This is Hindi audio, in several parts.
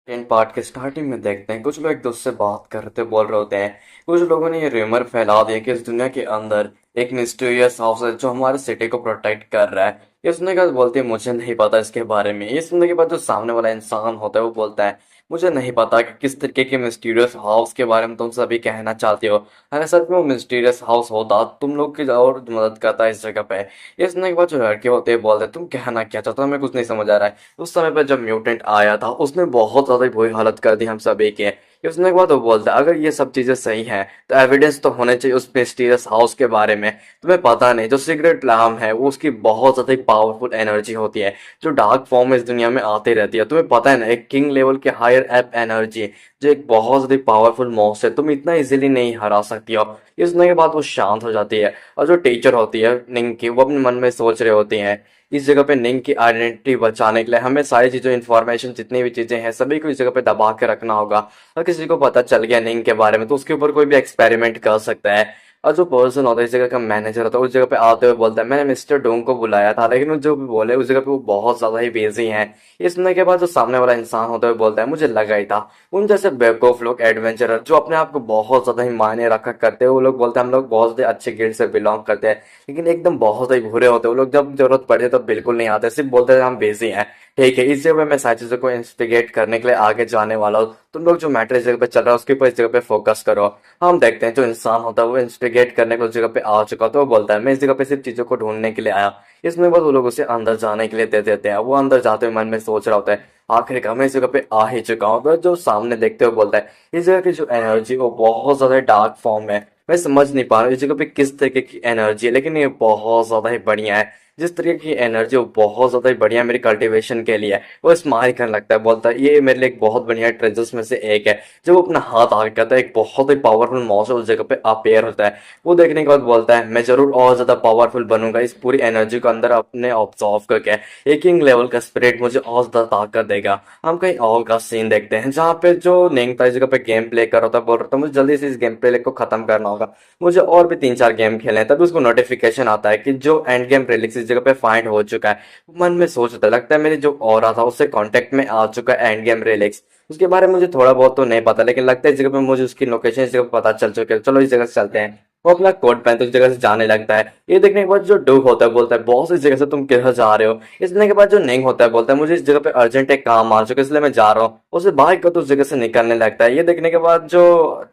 सेकंड पार्ट के स्टार्टिंग में देखते हैं कुछ लोग एक दूसरे से बात करते बोल रहे होते हैं। कुछ लोगों ने ये रूमर फैला दिया कि इस दुनिया के अंदर एक मिस्टीरियस हाउस है जो हमारे सिटी को प्रोटेक्ट कर रहा है। ये सुनने के बाद बोलते हैं मुझे नहीं पता इसके बारे में। ये सुनने के बाद जो सामने वाला इंसान होता है वो बोलता है मुझे नहीं पता कि किस तरीके के मिस्टीरियस हाउस के बारे में तुम सभी कहना चाहते हो। अगर सच में वो मिस्टीरियस हाउस होता तुम लोग की और मदद करता है इस जगह पे। ये सुनने के बाद जो लड़के होते हैं बोलते हैं तुम कहना क्या चाहते हो, हमें कुछ नहीं समझ आ रहा है। उस समय पर जब म्यूटेंट आया था उसने बहुत ज्यादा बुरी हालत कर दी हम सभी के। ये उसने एक बात वो बोलता है अगर ये सब चीजें सही हैं तो एविडेंस तो होने चाहिए उस मिस्टीरियस हाउस के बारे में। तुम्हें पता नहीं जो सीक्रेट लैम्प है वो उसकी बहुत ज्यादा पावरफुल एनर्जी होती है जो डार्क फॉर्म में इस दुनिया में आती रहती है। तुम्हें पता है ना एक किंग लेवल के हायर एप एनर्जी जो एक बहुत ज्यादा पावरफुल मॉन्स्टर है तुम इतना इजीली नहीं हरा सकती हो। ये सुनने के बाद वो शांत हो जाती है और जो टीचर होती है निंग की वो अपने मन में सोच रहे होती हैं इस जगह पे निंग की आइडेंटिटी बचाने के लिए हमें सारी चीजों इन्फॉर्मेशन जितनी भी चीजें हैं सभी को इस जगह पे दबा के रखना होगा। अगर किसी को पता चल गया निंग के बारे में तो उसके ऊपर कोई भी एक्सपेरिमेंट कर सकता है। और जो पर्सन होता है इस जगह का मैनेजर होता है उस जगह पे आते हुए बोलता है मैंने मिस्टर डोंग को बुलाया था लेकिन वो जो भी बोले उस जगह पे वो बहुत ज्यादा ही बिजी हैं। ये सुनने के बाद जो सामने वाला इंसान होता है बोलता है मुझे लगा ही था उन जैसे बेवकूफ लोग एडवेंचरर जो अपने आप को बहुत ज्यादा ही मायने रखा करते हैं वो लोग बोलते हैं हम लोग बहुत ज्यादा अच्छे गिल्ड से बिलोंग करते हैं लेकिन एकदम बहुत ही बुरे होते हैं वो लोग जब जरूरत पड़े तब बिल्कुल नहीं आते सिर्फ बोलते हैं हम बिजी हैं। ठीक है इस जगह पे मैं सारी चीजों को इन्वेस्टिगेट करने के लिए आगे जाने वाला हूँ। तुम लोग जो मैटर इस जगह पे चल रहा है उसके ऊपर इस जगह पे फोकस करो। हम देखते हैं जो इंसान होता है वो इन्वेस्टिगेट करने को उस जगह पे आ चुका तो वो बोलता है मैं इस जगह पे सिर्फ चीजों को ढूंढने के लिए आया। इसमें बाद वो लोग उसे अंदर जाने के लिए दे देते हैं। वो अंदर जाते हुए मन में सोच रहा होता है आखिरकार मैं इस जगह पे आ ही चुका हूँ। तो जो सामने देखते हुए बोलता है इस जगह की जो एनर्जी वो बहुत ज्यादा डार्क फॉर्म है। मैं समझ नहीं पा रहा हूँ इस जगह पे किस तरीके की एनर्जी है लेकिन ये बहुत ज्यादा ही बढ़िया है। जिस तरीके की एनर्जी वो बहुत ज्यादा ही बढ़िया मेरी कल्टीवेशन के लिए है। वो स्माइल करने लगता है बोलता है ये मेरे लिए एक बहुत बढ़िया ट्रेजर्स में से एक है। जब वो अपना हाथ आगे करता है एक बहुत ही पावरफुल मॉन्स्टर उस जगह पे अपेयर होता है। वो देखने के बाद बोलता है मैं जरूर और ज्यादा पावरफुल बनूंगा इस पूरी एनर्जी को अंदर अपने ऑब्जॉर्व करके। एक किंग लेवल का स्पिरिट मुझे और ज्यादा ताकत देगा। हम कहीं और का सीन देखते हैं जहाँ पे जो नेंग था इस जगह पे गेम प्ले कर रहा था बोल रहा था मुझे जल्दी से इस गेम प्ले को खत्म करना होगा। मुझे और भी 3-4 गेम खेलने हैं तभी उसको नोटिफिकेशन आता है कि जो एंड गेम रिलीज इस जगह पे फाइंड हो चुका है। मन में सोचता लगता है मेरे जो और था उससे कांटेक्ट में आ चुका है एंड गेम रिलीज। उसके बारे में मुझे थोड़ा बहुत तो नहीं पता लेकिन लगता है इस जगह पे मुझे उसकी लोकेशन इस जगह पे पता चल चुकी है। चलो इस जगह से चलते हैं। वो अपना कोट पहनते उस जगह से जाने लगता है। ये देखने के बाद जो डूब होता है बोलता है बॉस इस जगह से तुम किधर जा रहे हो। इसने के बाद जो नेंग होता है बोलता है मुझे इस जगह पे अर्जेंट एक काम आ चुका है इसलिए मैं जा रहा हूँ। उसे भाग कर तो उस जगह से निकलने लगता है। ये देखने के बाद जो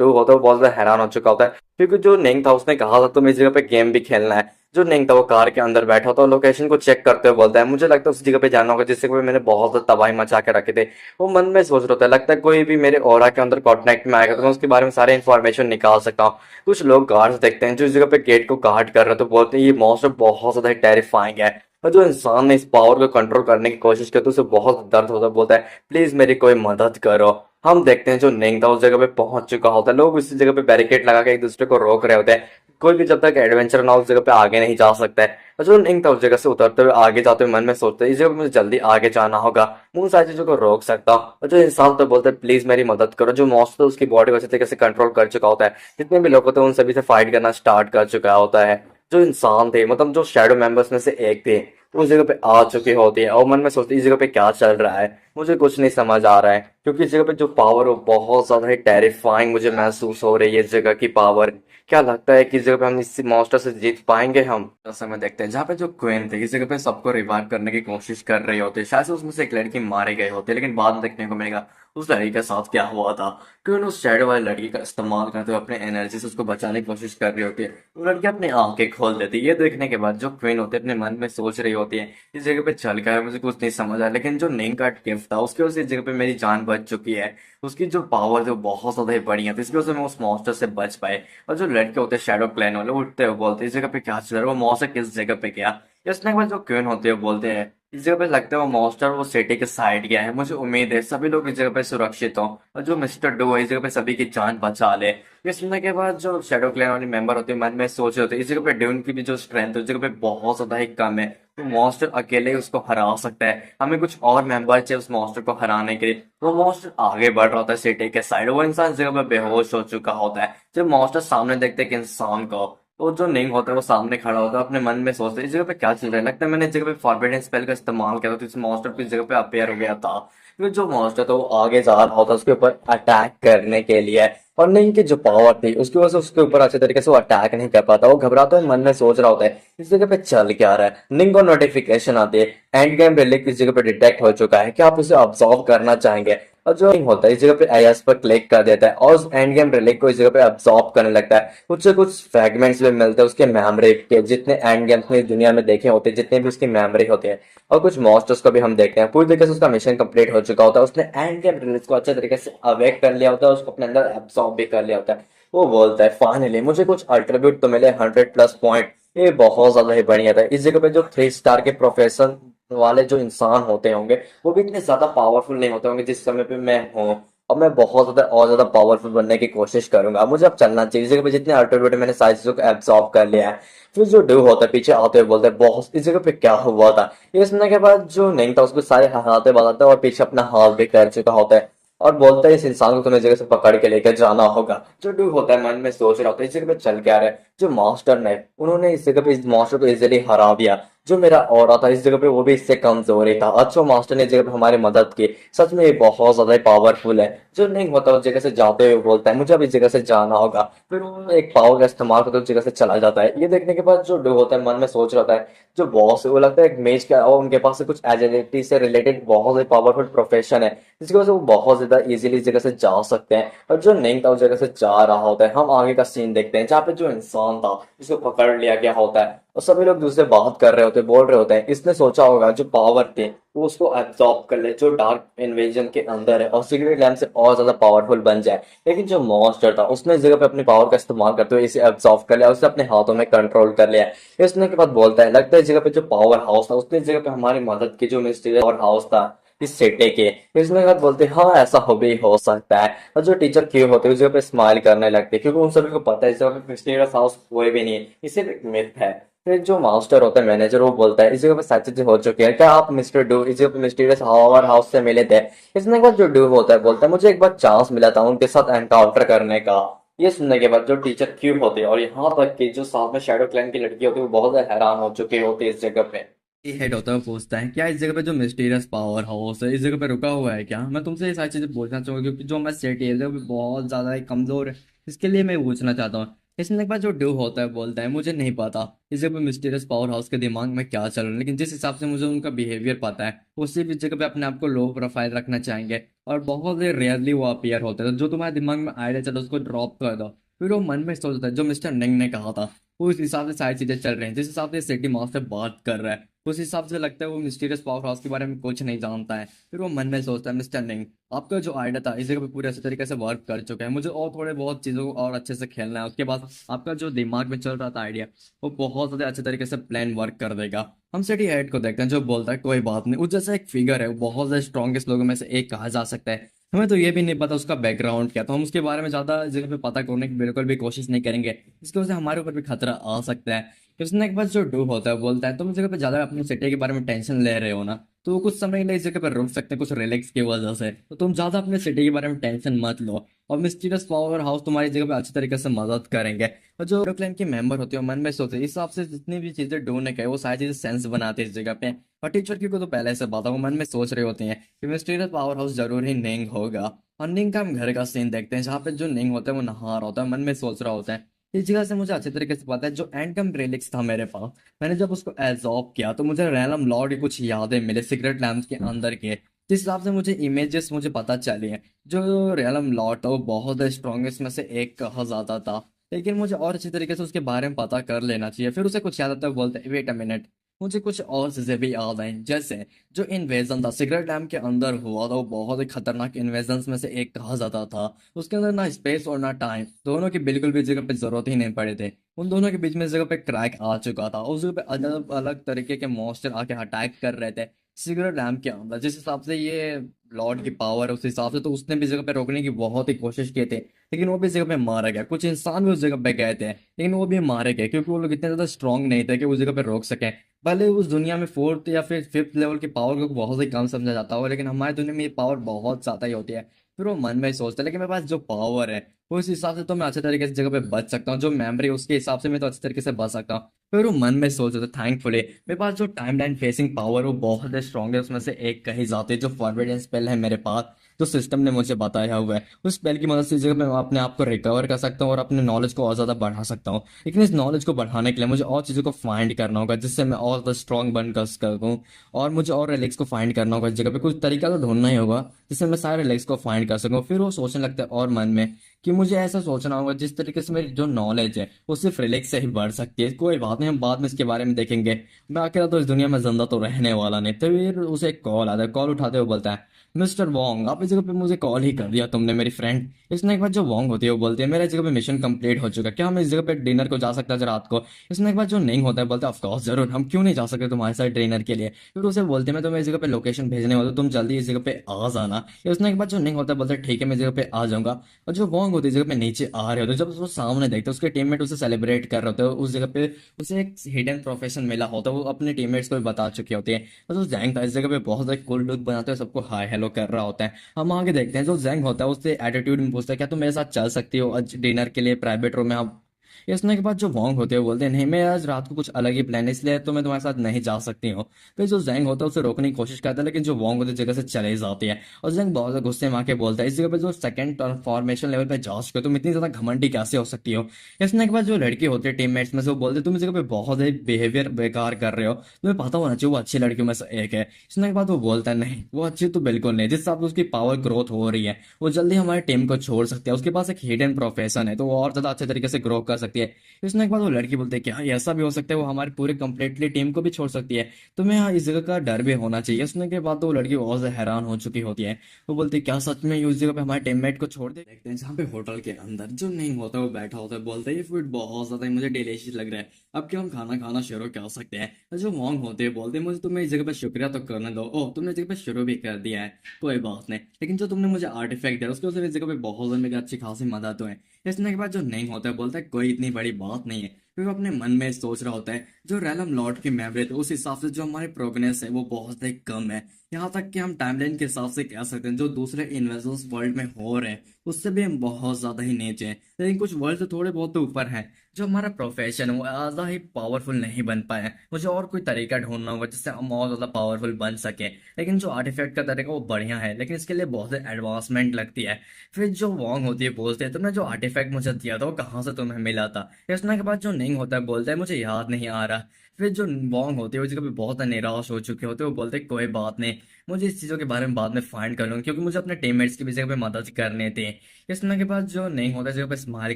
डूब होता है वो बहुत ज्यादा हैरान हो चुका होता है क्योंकि जो नेंग था उसने कहा था तुम इस जगह पे गेम भी खेलना है। जो नेंग था वो कार के अंदर बैठा होता है लोकेशन को चेक करते हुए बोलता है मुझे लगता है उस जगह पे जाना होगा जिससे कोई मैंने बहुत ज्यादा तबाही मचा के रखे थे। वो मन में सोच रहा होता है लगता है कोई भी मेरे ऑरा के अंदर कॉन्टेक्ट में आएगा तो मैं उसके बारे में सारे इन्फॉर्मेशन निकाल सकता हूँ। कुछ लोग गार्ड्स देखते हैं जो इस जगह पे गेट को गार्ड कर रहे हैं तो बोलते हैं ये मॉन्स्टर बहुत ज्यादा टेरिफाइंग है। और जो इंसान ने इस पावर को कंट्रोल करने की कोशिश की तो उसे बहुत दर्द होता है बोलता है प्लीज मेरी कोई मदद करो। हम देखते हैं जो नेंग था उस जगह पे पहुंच चुका होता है। लोग उसी जगह पे बैरिकेड लगा के एक दूसरे को रोक रहे होते हैं। कोई भी जब तक एडवेंचर ना हो उस जगह पे आगे नहीं जा सकता है। और जो नेंग था उस जगह से उतरते हुए आगे जाते हुए मन में सोचते हैं इस जगह पे मुझे जल्दी आगे जाना होगा। मैं उन सारी चीजों को रोक सकता हूँ। और जो इंसान तो बोलता है प्लीज मेरी मदद करो। जो मॉन्स्टर उसकी बॉडी को अच्छे तरीके से कंट्रोल कर चुका होता है। जितने भी लोग होते हैं उन सभी से फाइट करना स्टार्ट कर चुका होता है। जो इंसान थे मतलब जो शैडो मेंबर्स में से एक थे उस जगह पे आ चुके होते हैं और मन में सोचते हैं इस जगह पे क्या चल रहा है। मुझे कुछ नहीं समझ आ रहा है क्योंकि इस जगह पे जो पावर है वो बहुत ज्यादा ही टेरिफाइंग मुझे महसूस हो रही है इस जगह की पावर। क्या लगता है कि इस जगह पे हम इस मॉन्स्टर से जीत पाएंगे हम। तो समय देखते हैं जहाँ पे जो क्वीन थे इस जगह पे सबको रिवाइव करने की कोशिश कर रही होती है। शायद से उसमें से एक लड़की मारे गए होते लेकिन बाद में देखने को मिलेगा उस लड़की के साथ क्या हुआ था। क्वीन उस शैडो वाली लड़की का इस्तेमाल करते हुए अपने एनर्जी से उसको बचाने की कोशिश कर रही होती है। वो लड़की अपनी आंखें खोल देती है। ये देखने के बाद जो क्वीन होती है अपने मन में सोच रही होती है इस जगह पे चल गया है मुझे कुछ नहीं समझ आया लेकिन जो नेम का गिफ्ट था उसकी वजह से इस जगह पे मेरी जान बच चुकी है। उसकी जो पावर थी वो बहुत ज्यादा ही बढ़िया थी इसकी वजह से मैं उस मॉन्स्टर से बच पाए। और जो लड़के होते हैं शैडो क्लैन वाले वो उठते हुए बोलते हैं इस जगह पे क्या चल रहा है वो मॉन्स्टर किस जगह पे गया। इसने के बाद जो क्वीन होते हैं बोलते हैं इस जगह पे लगता है वो मॉन्स्टर वो सिटी के साइड गया है। मुझे उम्मीद है सभी लोग इस जगह पे सुरक्षित हों और जो मिस्टर डो है इस जगह पे सभी की जान बचा ले। ये सुनने के बाद जो शैडो क्लैन वाले मेंबर होते हैं मन में सोच रहे होते हैं इस जगह पे ड्यून की भी जो स्ट्रेंथ है उस जगह पे बहुत ज्यादा ही कम है। तो मॉन्स्टर अकेले ही उसको हरा सकता है। हमें कुछ और मेंबर चाहिए उस मॉन्स्टर को हराने के लिए। वो मॉन्स्टर आगे बढ़ रहा होता है सिटी के साइड। वो इंसान इस जगह पे बेहोश हो चुका होता है। जब मॉन्स्टर सामने देखते हैं कि इंसान को तो जो निंग होता है वो सामने खड़ा होता है अपने मन में सोचता है इस जगह पे क्या चल रहा है। लगता है मैंने इस जगह पे फॉरबिडन स्पेल का इस्तेमाल किया था तो इस मॉन्स्टर को इस जगह पे अपेयर हो गया था। फिर जो मॉन्स्टर था वो आगे जा रहा होता है उसके ऊपर अटैक करने के लिए, और निंग की जो पावर थी उसकी वजह से उसके ऊपर अच्छे तरीके से वो अटैक नहीं कर पाता। वो घबराता है, मन में सोच रहा होता है इस जगह पे चल क्या रहा है। निंग को नोटिफिकेशन आती है, एंड गेम रिलीक इस जगह पे डिटेक्ट हो चुका है, क्या आप उसे ऑब्जर्व करना चाहेंगे। और जो नहीं होता है इस जगह पे आईएस पर क्लिक कर देता है और उस एंड गेम रिलीक को इस जगह पे अब्सॉर्ब करने लगता है। कुछ से कुछ फ्रेगमेंट्स भी मिलते हैं उसके मेमोरी के, जितने एंड गेम्स में इस दुनिया में देखे होते हैं, जितने भी उसकी मेमोरी होती है। और कुछ मॉन्स्टर्स को भी हम देखते हैं, पूरी तरीके से उसका मिशन कंप्लीट हो चुका होता है, उसने एंड गेम रिलीज को अच्छे तरीके से अवेक कर लिया होता है, उसको अपने अंदर एब्सॉर्ब भी कर लिया होता है। वो बोलता है फाइनली मुझे कुछ अल्ट्रीब्यूट तो मिले, 100+ पॉइंट, ये बहुत ज्यादा ही बढ़िया था। इस जगह पे जो 3 स्टार के प्रोफेशन वाले जो इंसान होते होंगे वो भी इतने ज्यादा पावरफुल नहीं होते होंगे जिस समय पे मैं हूँ। और मैं बहुत ज्यादा और ज्यादा पावरफुल बनने की कोशिश करूंगा, मुझे अब चलना चाहिए। इस जगह पे जितने अल्ट्रीब्यूट मैंने सारी चीजों को एब्सॉर्ब कर लिया है। फिर जो ड्यू होता है पीछे आते हुए बोलता है बॉस इस जगह पे क्या हुआ था। ये सुनने के बाद जो नहीं था उसको सारे हाथे बताता है और पीछे अपना हाथ भी कर चुका होता है, और बोलता है इस इंसान को तुम्हें इस जगह से पकड़ के लेकर जाना होगा। जो ड्यू होता है मन में सोच रहा होता है इस जगह पे चल क्या रहा है। जो मास्टर ने उन्होंने इस जगह पे इस मास्टर को इजिली हरा दिया। जो मेरा ऑरा था इस जगह पे वो भी इससे कमजोर ही था। अच्छा मास्टर ने इस जगह पे हमारी मदद की, सच में ये बहुत ज्यादा पावरफुल है। जो नहीं होता उस जगह से जाते हुए बोलता है मुझे अब इस जगह से जाना होगा। फिर वो एक पावर का इस्तेमाल करते उस जगह से चला जाता है। ये देखने के बाद जो डू होता है मन में सोच रहा है जो बॉस है वो लगता है एक मेज का, और उनके पास से कुछ एजिलिटी से रिलेटेड बहुत ही पावरफुल प्रोफेशन है जिसकी वजह से वो बहुत ज्यादा इजीली इस जगह से जा सकते हैं। और जो नहीं था उस जगह से जा रहा होता है। हम आगे का सीन देखते हैं जहाँ पे जो इंसान था जिसको पकड़ लिया गया होता है और सभी लोग दूसरे बात कर रहे होते हैं, बोल रहे होते हैं इसने सोचा होगा जो पावर थे वो उसको एब्जॉर्ब कर ले जो डार्क इन्वेजन के अंदर है और सीक्रेट लैम्प से और ज्यादा पावरफुल बन जाए। लेकिन जो मॉन्स्टर था उसने इस जगह पे अपनी पावर का इस्तेमाल करते हुए इसे एब्जॉर्ब कर लिया और उसे अपने हाथों में कंट्रोल कर लिया। इसने के बाद बोलता है लगता है इस जगह पे जो पावर हाउस था उसने इस जगह पे हमारी मदद की, जो मिस्टीरियस पावर हाउस था इस सिटी के। इसने के बाद बोलते हैं हाँ ऐसा हो भी हो सकता है। और जो टीचर क्यों होते हैं उस जगह पे स्माइल करने लगते हैं क्योंकि उन सभी को पता है इस जगह पे मिस्टीरियस हाउस कोई भी नहीं है, ये सिर्फ एक मिथ है। फिर जो मास्टर होता है मैनेजर वो बोलता है इस जगह पे सच चीजें हो चुकी है, क्या आप मिस्टर डू इस जगह पे मिस्टीरियस पावर हाउस से मिले थे। इसने के बाद जो डू होता है बोलता है मुझे एक बार चांस मिला था उनके साथ एनकाउंटर करने का। ये सुनने के बाद जो टीचर क्यूब होते हैं और यहाँ तक कि जो साथ में शैडो क्लैन की लड़की होती है वो बहुत ज्यादा हैरान हो चुके होते हैं इस जगह पे। हेड होता है वो पूछता है क्या इस जगह पे जो मिस्टीरियस पावर हाउस है इस जगह पे रुका हुआ है क्या। मैं तुमसे ये सारी चीजें पूछना चाहूंगा क्योंकि जो हमारी सिटी है वो भी बहुत ज्यादा ही कमजोर है, इसके लिए मैं पूछना चाहता हूँ। इसने के बाद जो ड्यू होता है बोलता है मुझे नहीं पता इस जगह पे मिस्टीरियस पावर हाउस के दिमाग में क्या चल रहा है, लेकिन जिस हिसाब से मुझे उनका बिहेवियर पता है वो सिर्फ इस जगह पे अपने आप को लो प्रोफाइल रखना चाहेंगे और बहुत ही रेयरली वो अपीयर होते हैं। तो जो तुम्हारे दिमाग में आइडिया चलो उसको ड्रॉप कर दो। फिर वो मन में सोचता है जो मिस्टर निंग ने कहा था उस हिसाब से सारी चीजें चल रही हैं, जिस हिसाब से सिटी मास्टर बात कर रहा है उस हिसाब से लगता है वो मिस्टीरियस पावर हाउस के बारे में कुछ नहीं जानता है। फिर वो मन में सोचता है मिस्टर निंग आपका जो आइडिया था इस जगह पे पूरे अच्छे तरीके से वर्क कर चुका है, मुझे और थोड़े बहुत चीज़ों को और अच्छे से खेलना है, उसके बाद आपका जो दिमाग में चल रहा था आइडिया वो बहुत ज़्यादा अच्छे तरीके से प्लान वर्क कर देगा। हम सिटी हेड को देखते हैं जो बोलता है कोई बात नहीं, उस जैसा एक फिगर है वो बहुत ज़्यादा स्ट्रॉन्गेस्ट लोगों में से एक कहा जा सकता है। हमें तो ये भी नहीं पता उसका बैकग्राउंड क्या, तो हम उसके बारे में ज़्यादा इस जगह पे पता करने की बिल्कुल भी कोशिश नहीं करेंगे, इसकी वजह से हमारे ऊपर भी खतरा आ सकता है। उसने एक बार जो डू होता है बोलता है तुम इस जगह पे ज्यादा अपनी सिटी के बारे में टेंशन ले रहे हो ना, तो वो कुछ समय के लिए इस जगह पर रुक सकते हैं कुछ रिलैक्स की वजह से, तो तुम ज्यादा अपने सिटी के बारे में टेंशन मत लो और मिस्टीरियस पावर हाउस तुम्हारी जगह पे अच्छी तरीके से मदद करेंगे। और जो क्लैन के मेंबर होते हैं वो मन में सोचते हैं इस हिसाब से जितनी भी चीजें डू ने कही वो सारी चीजें सेंस बनाते हैं इस जगह पे। और टीचर की को तो पहले से पता, वो मन में सोच रहे होते हैं कि मिस्टीरियस पावर हाउस जरूर ही निंग होगा। और निंग का हम घर का सीन देखते हैं जहाँ पे जो निंग होता है वो नहा रहा होता है, मन में सोच रहा होता है इस जगह से मुझे अच्छे तरीके से पता है जो एंटम रेलिक्स था मेरे पास, मैंने जब उसको एब्जॉर्ब किया तो मुझे रैलम लॉर्ड की कुछ यादें मिले सीक्रेट लैम्प के अंदर के, जिस हिसाब से मुझे इमेजेस मुझे पता चली हैं। जो रैलम लॉर्ड था वो बहुत स्ट्रॉन्गेस्ट में से एक कहा जाता था, लेकिन मुझे और अच्छी तरीके से उसके बारे में पता कर लेना चाहिए। फिर उसे कुछ याद आता है, बोलते हैं वेट अ मिनट, मुझे कुछ और चीजें भी याद आई, जैसे जो इन्वेजन था सिगरेट लैम्प के अंदर हुआ था वो बहुत ही खतरनाक इन्वेजन में से एक कहा जाता था। उसके अंदर ना स्पेस और ना टाइम दोनों की बिल्कुल भी जगह पे जरूरत ही नहीं पड़े थे, उन दोनों के बीच में इस जगह पे क्रैक आ चुका था, उस जगह पे अलग अलग तरीके के मॉन्स्टर आके अटैक कर रहे थे सिगरेट लैम्प के अंदर। जिस हिसाब से ये लॉर्ड की पावर है उस हिसाब से तो उसने भी इस जगह पे रोकने की बहुत ही कोशिश की थी, लेकिन वो भी इस जगह पे मारा गया। कुछ इंसान भी उस जगह पे गए थे लेकिन वो भी मारे गए क्योंकि वो लोग इतने ज्यादा स्ट्रांग नहीं थे कि उस जगह पे रोक सके। भले उस दुनिया में फोर्थ या फिर फिफ्थ लेवल की पावर को बहुत ही कम समझा जाता हो, लेकिन हमारी दुनिया में ये पावर बहुत ज्यादा ही होती है। फिर वो मन में सोचता है, लेकिन मेरे पास जो पावर है उस हिसाब से तो मैं अच्छे तरीके से जगह पे बच सकता हूँ, जो मेमोरी उसके हिसाब से मैं तो अच्छे तरीके से बच सकता हूँ। फिर वो मन में सोच रहा था, थैंकफुली मेरे पास जो टाइम लाइन फेसिंग पावर वो बहुत स्ट्रांग है, उसमें से एक कही जाती है जो फॉरवर्ड स्पेल है मेरे पास, जो सिस्टम ने मुझे बताया हुआ है। उस स्पेल की मदद से इस जगह पे मैं अपने आप को रिकवर कर सकता हूँ और अपने नॉलेज को और ज़्यादा बढ़ा सकता हूँ। लेकिन इस नॉलेज को बढ़ाने के लिए मुझे और चीज़ों को फाइंड करना होगा जिससे मैं और ज़्यादा स्ट्रांग बन कर सकूँ। और मुझे और रिलेक्स को फाइंड करना होगा, इस जगह पे कुछ तरीका तो ढूंढना ही होगा जिससे मैं सारे रिलेक्स को फाइंड कर सकूँ। फिर वो सोचने लगता है और मन में कि मुझे ऐसा सोचना होगा जिस तरीके से मेरी जो नॉलेज है वो सिर्फ रिलेक्स से ही बढ़ सकती है। कोई बात नहीं, हम बाद में इसके बारे में देखेंगे। मैं अकेला तो इस दुनिया में जिंदा तो रहने वाला नहीं। तो फिर उसे एक कॉल आता है, कॉल उठाते हुए बोलता है, मिस्टर वोंग, आप इस जगह पे मुझे कॉल ही कर दिया तुमने मेरी फ्रेंड। इसने एक बार जो वोंग होती है वो बोलती है, मेरा इस जगह पे मिशन कंप्लीट हो चुका है, क्या हम इस जगह पे डिनर को जा सकते हैं आज रात को। इसने एक बार जो नहीं होता है बोलता है, ऑफ कोर्स जरूर, हम क्यों नहीं जा सकते तुम्हारे साथ डिनर के लिए। फिर उसे बोलते हैं, मैं तुम्हें इस जगह पे लोकेशन भेजने वाला हूं, तुम जल्दी इस जगह पे आ जाना। फिर उसने एक बार जो नहीं होता है बोलता है, ठीक है मैं इस जगह पे आ जाऊंगा। और जो वोंग होती है इस जगह पे नीचे आ रहे होते हैं, जब उसको सामने देखते हैं उसके टीममेट उसे सेलिब्रेट कर रहे होते हैं, उस जगह पे उसे एक हिडन प्रोफेशन मिला होता है, वो अपने टीममेट्स को भी बता चुके होते हैं। तो जो जैंग था इस जगह पे बहुत सारे कूल लुक बनाते हैं, सबको हाय हेलो कर रहा होता है। हम आगे देखते हैं, जो जैंग होता है उससे एटीट्यूड में पूछता है, क्या तुम मेरे साथ चल सकती हो आज डिनर के लिए प्राइवेट रूम में। हम ये सुनने के बाद जो वोंग होते हैं वो बोलते हैं, नहीं मैं आज रात को कुछ अलग ही प्लान है इसलिए तो मैं तुम्हारे साथ नहीं जा सकती हूँ। फिर जो जैंग होता है उसे रोकने की कोशिश करता है, लेकिन जो वोंग होती है जगह से चले जाती है। और जैंग बहुत ज्यादा गुस्से में आके बोलता है, इस जगह पे जो सेकंड ट्रांसफॉर्मेशन लेवल पे जा चुके हो तुम इतनी ज्यादा घमंडी कैसे हो सकती हो। इसने के बाद जो लड़के होते हैं टीममेट्स में से वो बोलते हैं, तुम इस जगह पे बहुत ही बिहेवियर बेकार कर रहे हो, तुम्हें पता होना चाहिए वो अच्छी लड़कियों में से एक है। इसने के बाद वो बोलता है, नहीं वो अच्छी तो बिल्कुल नहीं, जिस हिसाब से उसकी पावर ग्रोथ हो रही है वो जल्दी हमारी टीम को छोड़ सकती है, उसके पास एक हिडन प्रोफेशन है तो वो और ज्यादा अच्छे तरीके से ग्रो कर सकती है। इसने के बाद वो लड़की बोलती है, क्या ये ऐसा भी हो सकता है, वो हमारी पूरी कंप्लीटली टीम को भी छोड़ सकती है, तुम्हें यहाँ इस जगह का डर भी होना चाहिए। उसने के बाद तो वो लड़की बहुत ज्यादा हैरान हो चुकी होती है। वो बोलती है, क्या सच में ये उस जगह पे हमारे टीममेट को छोड़ दे। देखते हैं जहाँ पे होटल के अंदर जो नहीं होता वो बैठा होता है, बोलता है ये फूड बहुत ज्यादा ही मुझे डिलीशियस लग रहा है, अब क्या हम खाना खाना शुरू कर सकते हैं। तो जो मॉन्ग होते हैं बोलते हैं, मुझे तुम्हें इस जगह पे शुक्रिया तो करने दो, ओह तुमने इस जगह पे शुरू भी कर दिया है, कोई बात नहीं, लेकिन जो तुमने मुझे आर्टिफैक्ट दिया उसकी वजह से इस जगह पे बहुत ज्यादा मेरी अच्छी खासी मदद हुई है। इसने के बाद जो नहीं होता है बोलता है, कोई इतनी बड़ी बात नहीं है। फिर वो अपने मन में सोच रहा होता है, जो रैलम लॉर्ड की मेमोरी है उस हिसाब से जो हमारी प्रोग्रेस है वो बहुत ही कम है। यहाँ तक कि हम टाइमलाइन के हिसाब से कह सकते हैं जो दूसरे इन्वेजर्स वर्ल्ड में हो रहे हैं उससे भी हम बहुत ज्यादा ही नीचे हैं, लेकिन कुछ वर्ल्ड से थोड़े बहुत तो ऊपर हैं। जो हमारा प्रोफेशन है वो ज्यादा ही पावरफुल नहीं बन पाया है, मुझे और कोई तरीका ढूंढना होगा जिससे हम और ज्यादा पावरफुल बन सके। लेकिन जो आर्टिफैक्ट का तरीका वो बढ़िया है, लेकिन इसके लिए बहुत एडवांसमेंट लगती है। फिर जो वॉन्ग होती है बोलते हैं, तुमने जो आर्टिफैक्ट मुझे दिया था वो कहाँ से तुम्हें मिला था। इसने के बाद जो निंग होता है बोलता है, मुझे याद नहीं आ रहा। फिर जो वॉन्ग होते हैं वो जगह पे बहुत निराश हो चुके होते हैं, वो बोलते हैं कोई बात नहीं, मुझे इस चीज़ों के बारे में बाद में फाइंड कर लूंगा, क्योंकि मुझे अपने टीममेट्स की भी जगह पे मदद करने थे। इसने के बाद जो नहीं होता जगह पे स्माइल